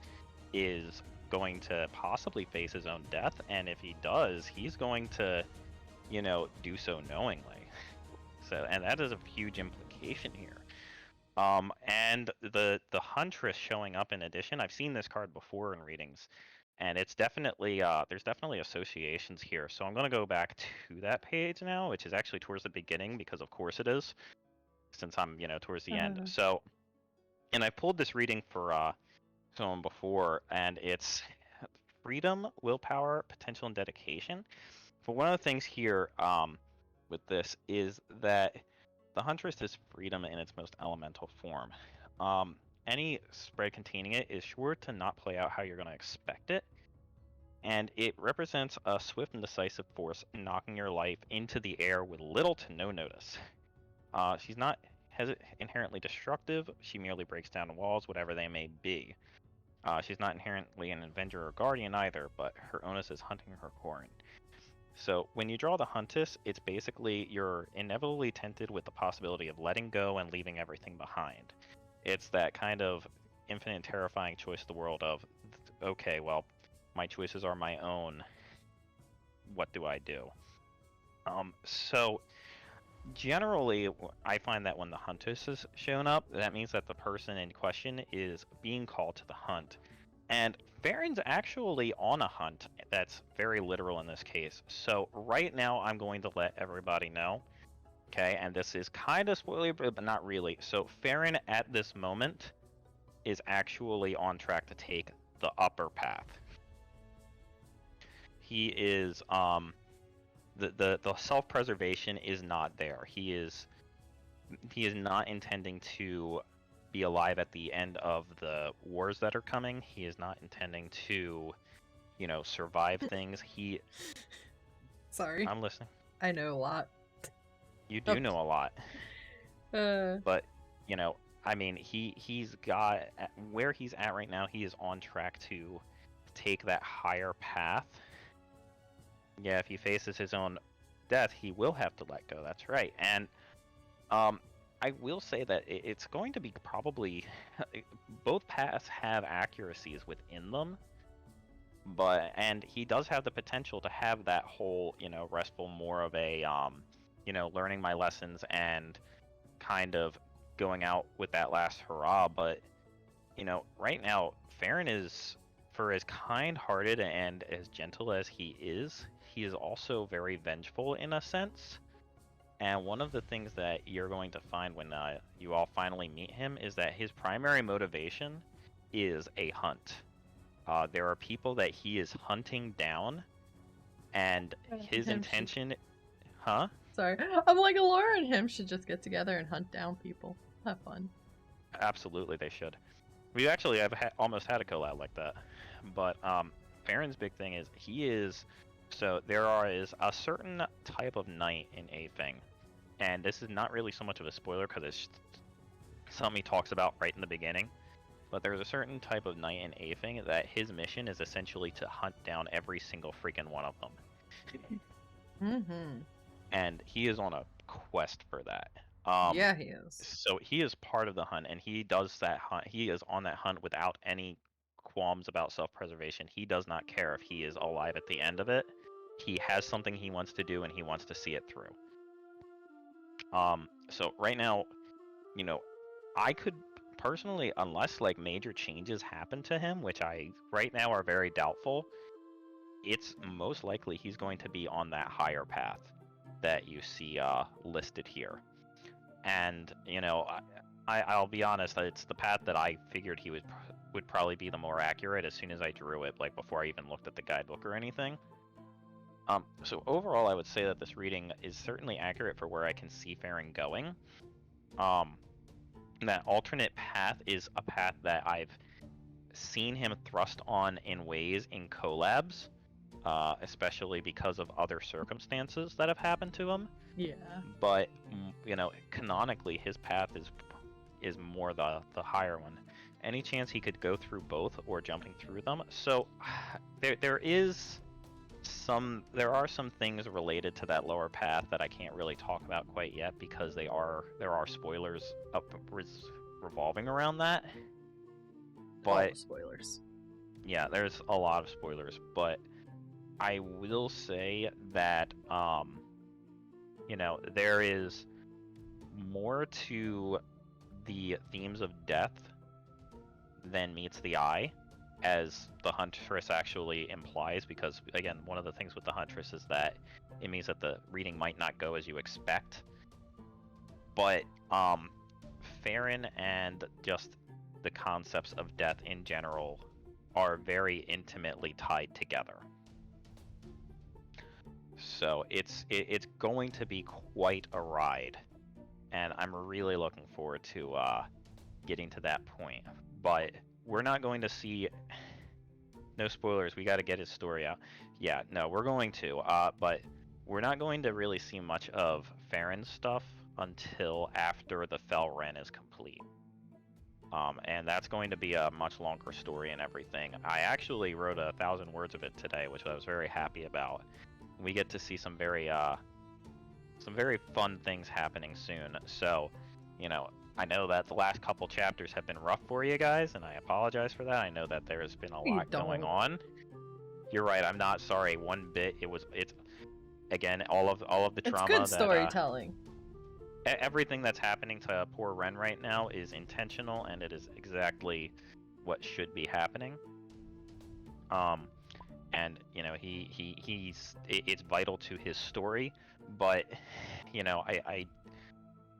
is going to possibly face his own death, and if he does, he's going to, do so knowingly. So, and that is a huge implication here. And the Huntress showing up in addition, I've seen this card before in readings, and it's definitely there's definitely associations here. So I'm gonna go back to that page now, which is actually towards the beginning, because of course it is, since I'm towards the end. So, and I pulled this reading for someone before, and it's freedom, willpower, potential, and dedication. But one of the things here with this is that the Huntress is freedom in its most elemental form. Any spread containing it is sure to not play out how you're going to expect it, and it represents a swift and decisive force knocking your life into the air with little to no notice. She's not inherently destructive, she merely breaks down walls, whatever they may be. She's not inherently an Avenger or Guardian either, but her onus is hunting her corn. So when you draw the Huntress, it's basically you're inevitably tempted with the possibility of letting go and leaving everything behind. It's that kind of infinite and terrifying choice of the world of, okay, well, my choices are my own. What do I do? So generally, I find that when the Huntress is shown up, that means that the person in question is being called to the hunt. And Farron's actually on a hunt that's very literal in this case. So right now I'm going to let everybody know. Okay, and this is kind of spoiler, but not really. So Farron at this moment is actually on track to take the upper path. He is the self-preservation is not there. He is not intending to be alive at the end of the wars that are coming. He is not intending to, survive things. Sorry. I'm listening. I know a lot. You do know a lot. But, I mean, he's got, where he's at right now, he is on track to take that higher path. Yeah, if he faces his own death, he will have to let go. That's right. And, I will say that it's going to be probably both paths have accuracies within them, and he does have the potential to have that whole restful, more of a learning my lessons and kind of going out with that last hurrah. But right now Farron is, for as kind-hearted and as gentle as he is also very vengeful in a sense. And one of the things that you're going to find when you all finally meet him is that his primary motivation is a hunt. There are people that he is hunting down, and his intention... Huh? Sorry. I'm like, Laura and him should just get together and hunt down people. Have fun. Absolutely, they should. We actually have almost had a collab like that. But Farron's big thing is he is... So there is a certain type of knight in Aphing. And this is not really so much of a spoiler because it's something he talks about right in the beginning. But there's a certain type of knight in Aphing that his mission is essentially to hunt down every single freaking one of them. Mm-hmm. And he is on a quest for that. Yeah, he is. So he is part of the hunt, and he does that hunt. He is on that hunt without any qualms about self-preservation. He does not care if he is alive at the end of it. He has something he wants to do, and he wants to see it through. So right now, I could personally, unless like major changes happen to him, which right now are very doubtful, it's most likely he's going to be on that higher path that you see listed here. And I'll be honest, it's the path that I figured he would probably be the more accurate as soon as I drew it, like before I even looked at the guidebook or anything. So overall, I would say that this reading is certainly accurate for where I can see Farron going. That alternate path is a path that I've seen him thrust on in ways in collabs, especially because of other circumstances that have happened to him. Yeah. But, canonically, his path is is more the higher one. Any chance he could go through both or jumping through them? So there are some things related to that lower path that I can't really talk about quite yet because there are spoilers revolving around that. But all spoilers. Yeah, there's a lot of spoilers, but I will say that there is more to the themes of death than meets the eye, as the Huntress actually implies, because again, one of the things with the Huntress is that it means that the reading might not go as you expect. But Farron and just the concepts of death in general are very intimately tied together. So it's going to be quite a ride, and I'm really looking forward to getting to that point. But we're not going to see. No spoilers. We got to get his story out. Yeah, no, we're going to. But we're not going to really see much of Farron's stuff until after the Fell Ren is complete. And that's going to be a much longer story and everything. I actually wrote 1,000 words of it today, which I was very happy about. We get to see some very fun things happening soon. So, I know that the last couple chapters have been rough for you guys, and I apologize for that. I know that there's been a lot going on. You're right. I'm not sorry one bit. It's again all of the trauma. It's good storytelling. Everything that's happening to poor Ren right now is intentional, and it is exactly what should be happening. And it's vital to his story, but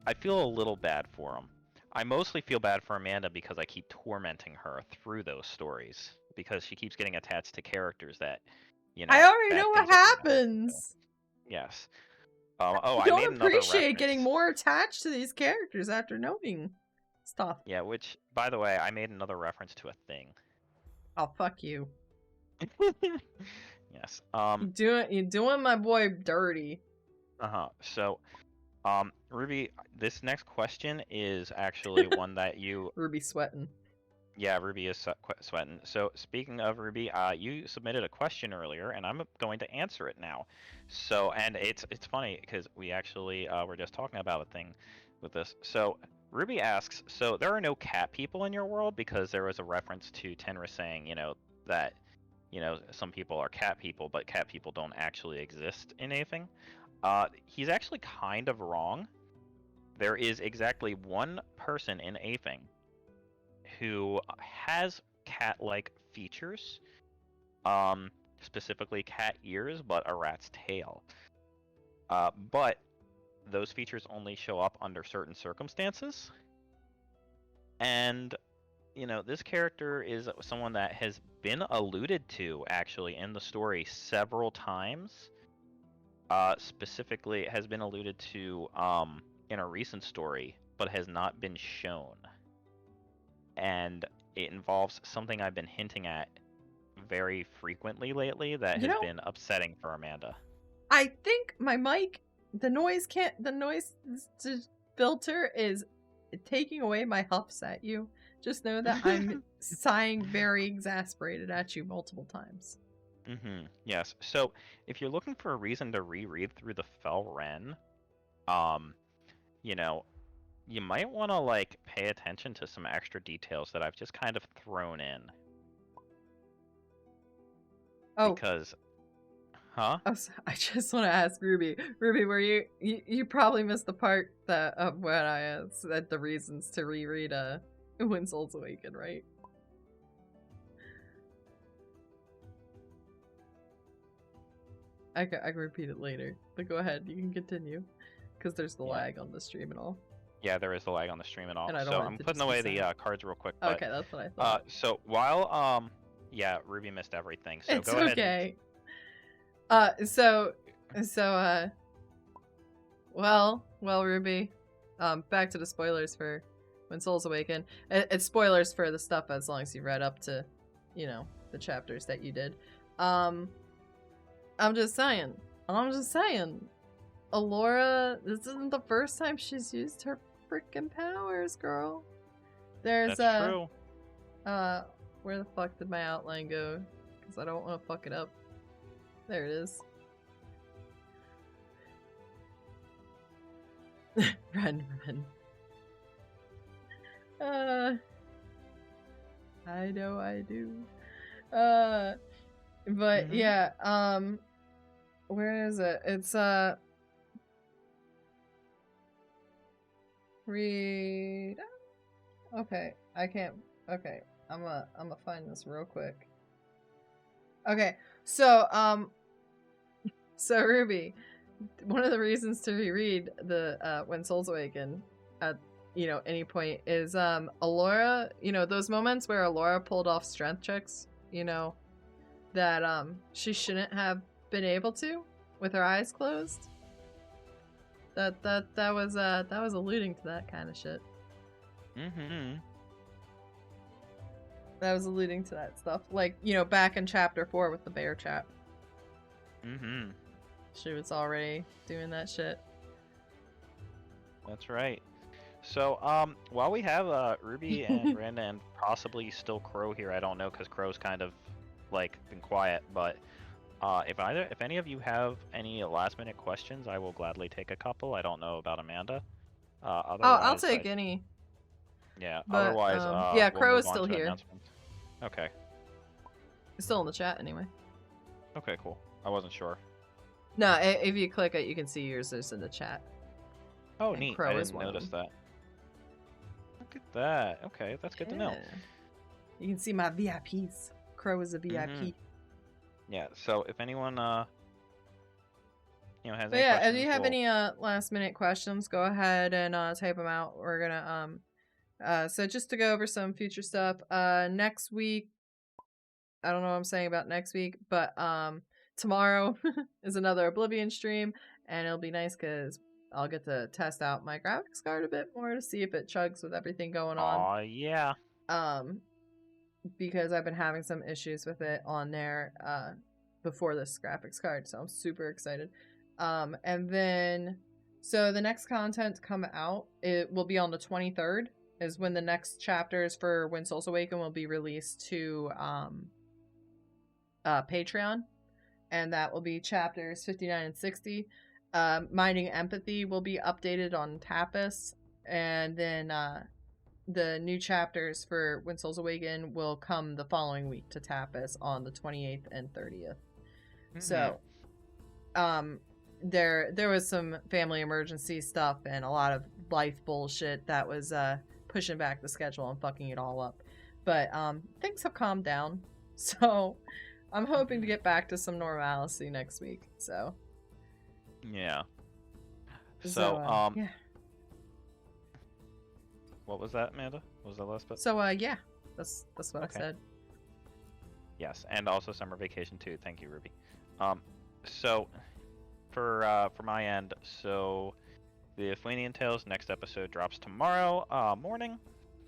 I feel a little bad for him. I mostly feel bad for Amanda because I keep tormenting her through those stories because she keeps getting attached to characters that I already know what happens. Yes. I don't appreciate getting more attached to these characters after knowing stuff. Yeah, which, by the way, I made another reference to a thing. Oh, fuck you. Yes. You're doing my boy dirty. So, Ruby, this next question is actually one that you... Ruby's sweating. Yeah, Ruby is sweating. So, speaking of Ruby, you submitted a question earlier, and I'm going to answer it now. So, and it's funny, because we actually were just talking about a thing with this. So, Ruby asks, so there are no cat people in your world? Because there was a reference to Tenra saying, that, some people are cat people, but cat people don't actually exist in anything. He's actually kind of wrong. There is exactly one person in Athing who has cat-like features, specifically cat ears, but a rat's tail. But those features only show up under certain circumstances. And, this character is someone that has been alluded to, actually, in the story several times. Specifically, has been alluded to in a recent story, but has not been shown. And it involves something I've been hinting at very frequently lately that has been upsetting for Amanda. I think my mic, the noise filter is taking away my huffs at you. Just know that I'm sighing very exasperated at you multiple times. Yes. So if you're looking for a reason to reread through the Fell Ren, you might want to pay attention to some extra details that I've just kind of thrown in. Oh. Because, huh? I just want to ask Ruby. Ruby, were you probably missed the part of when I said the reasons to reread When Souls Awaken, right? I can repeat it later, but go ahead. You can continue, because there's the lag on the stream and all. Yeah, there is the lag on the stream and all. And so I'm putting away the cards real quick. But, okay, that's what I thought. So while yeah, Ruby missed everything. So it's go ahead. Okay. Well, Ruby. Back to the spoilers for When Souls Awaken. It's spoilers for the stuff as long as you read up to, the chapters that you did. I'm just saying. Alora, this isn't the first time she's used her freaking powers, girl. There's That's true. where the fuck did my outline go? Because I don't want to fuck it up. There it is. Run. I know I do. But yeah, where is it? It's read. Okay, I can't. Okay, I'm gonna find this real quick. Okay, so so Ruby, one of the reasons to reread the When Souls Awaken at any point is Alora, those moments where Alora pulled off strength checks, that she shouldn't have been able to with her eyes closed. That was alluding to that kind of shit. That was alluding to that stuff, like back in chapter 4 with the bear chap. She was already doing that shit. That's right. So, while we have Ruby and Miranda and possibly still Crow here, I don't know because Crow's kind of like been quiet. But if any of you have any last-minute questions, I will gladly take a couple. I don't know about Amanda. Otherwise, I'll take any. Yeah. But, otherwise, yeah, we'll Crow move is on still to here. announcements. Okay. It's still in the chat anyway. Okay, cool. I wasn't sure. No, if you click it, you can see yours is in the chat. Oh, And neat. Crow I is didn't one of notice them. that. Look at that. Okay, that's good to know. You can see my VIPs. Crow is a VIP. Yeah, so if anyone has But any yeah, questions, if you have any last minute questions, go ahead and type them out. We're gonna so just to go over some future stuff, next week, I don't know what I'm saying about next week, but tomorrow is another Oblivion stream, and it'll be nice because I'll get to test out my graphics card a bit more to see if it chugs with everything going on. Aw, yeah. Because I've been having some issues with it on there before this graphics card, so I'm super excited. And then so the next content to come out, it will be on the 23rd is when the next chapters for When Souls Awaken will be released to Patreon, and that will be chapters 59 and 60. Minding Empathy will be updated on Tapas, and then the new chapters for When Souls Awaken will come the following week to Tapas on the 28th and 30th. So there was some family emergency stuff and a lot of life bullshit that was pushing back the schedule and fucking it all up. But things have calmed down, so I'm hoping to get back to some normalcy next week. So yeah. yeah. What was that, Amanda? What was that last bit? So yeah, that's what I said. Yes, and also summer vacation too. Thank you, Ruby. So for my end, so the Fleanian Tales next episode drops tomorrow morning,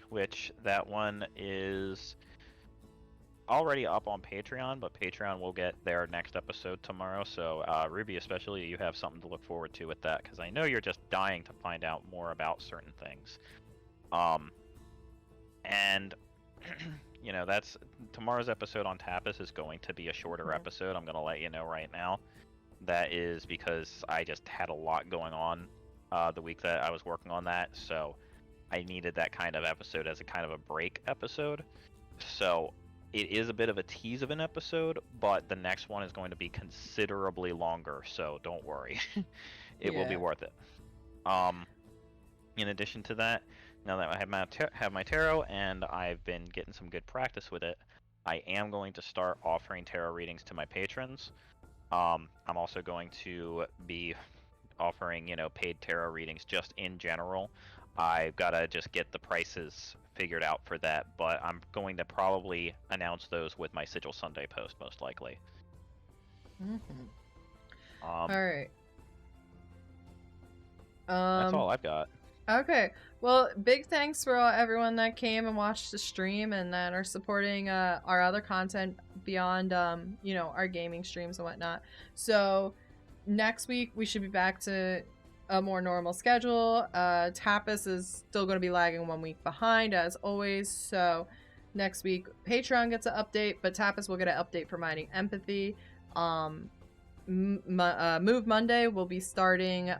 which that one is already up on Patreon, but Patreon will get their next episode tomorrow. So Ruby, especially, you have something to look forward to with that, because I know you're just dying to find out more about certain things. And that's tomorrow's episode on Tapas is going to be a shorter episode. I'm going to let you know right now. That is because I just had a lot going on the week that I was working on that, so I needed that kind of episode as a kind of a break episode. So it is a bit of a tease of an episode, but the next one is going to be considerably longer, so don't worry. It will be worth it. In addition to that, now that I have my tarot and I've been getting some good practice with it, I am going to start offering tarot readings to my patrons. I'm also going to be offering, paid tarot readings just in general. I've got to just get the prices figured out for that, but I'm going to probably announce those with my Sigil Sunday post, most likely. All right. That's all I've got. Okay. Well, big thanks for everyone that came and watched the stream and that are supporting our other content beyond, our gaming streams and whatnot. So next week we should be back to a more normal schedule. Tapas is still going to be lagging 1 week behind, as always. So next week, Patreon gets an update, but Tapas will get an update for Mining Empathy. Move Monday will be starting.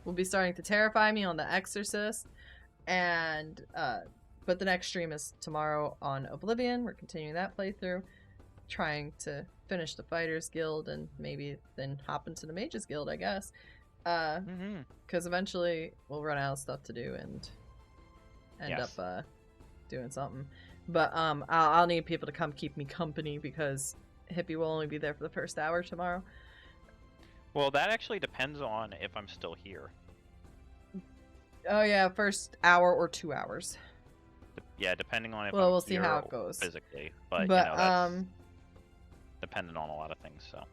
To terrify me on The Exorcist, and but the next stream is tomorrow on Oblivion. We're continuing that playthrough, trying to finish the Fighters Guild and maybe then hop into the Mages Guild, I guess. Because eventually we'll run out of stuff to do and end up doing something. But I'll need people to come keep me company because Hippie will only be there for the first hour tomorrow. Well, that actually depends on if I'm still here. Oh yeah, first hour or 2 hours. Yeah, depending on if we'll I'm see here how it goes physically, but you know, that's dependent on a lot of things. So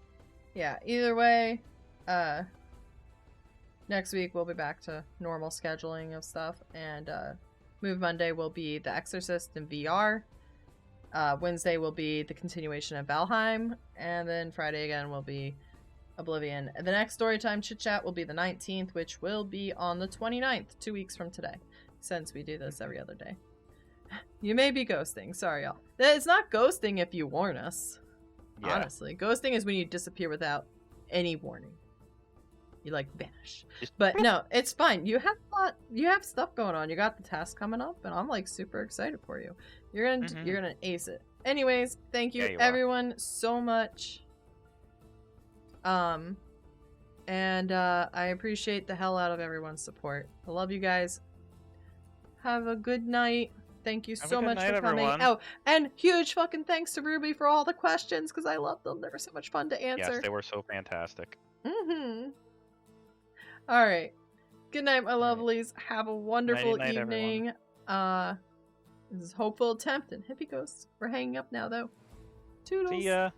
yeah, either way, next week we'll be back to normal scheduling of stuff, and Move Monday will be The Exorcist in VR. Wednesday will be the continuation of Valheim, and then Friday again will be Oblivion. The next Storytime Chit-Chat will be the 19th, which will be on the 29th, 2 weeks from today, since we do this every other day. You may be ghosting. Sorry, y'all. It's not ghosting if you warn us. Yeah. Honestly. Ghosting is when you disappear without any warning. You, like, vanish. But no, it's fine. You have stuff going on. You got the task coming up, and I'm, like, super excited for you. You're gonna ace it. Anyways, thank you, everyone, so much. And I appreciate the hell out of everyone's support. I love you guys. Have a good night. Thank you so much for coming. Everyone. Oh, and huge fucking thanks to Ruby for all the questions, because I love them. They were so much fun to answer. Yes, they were so fantastic. Alright. Good night, my lovelies. Have a wonderful evening. This is HopefulAttempt and HippieGhost. We're hanging up now, though. Toodles. See ya.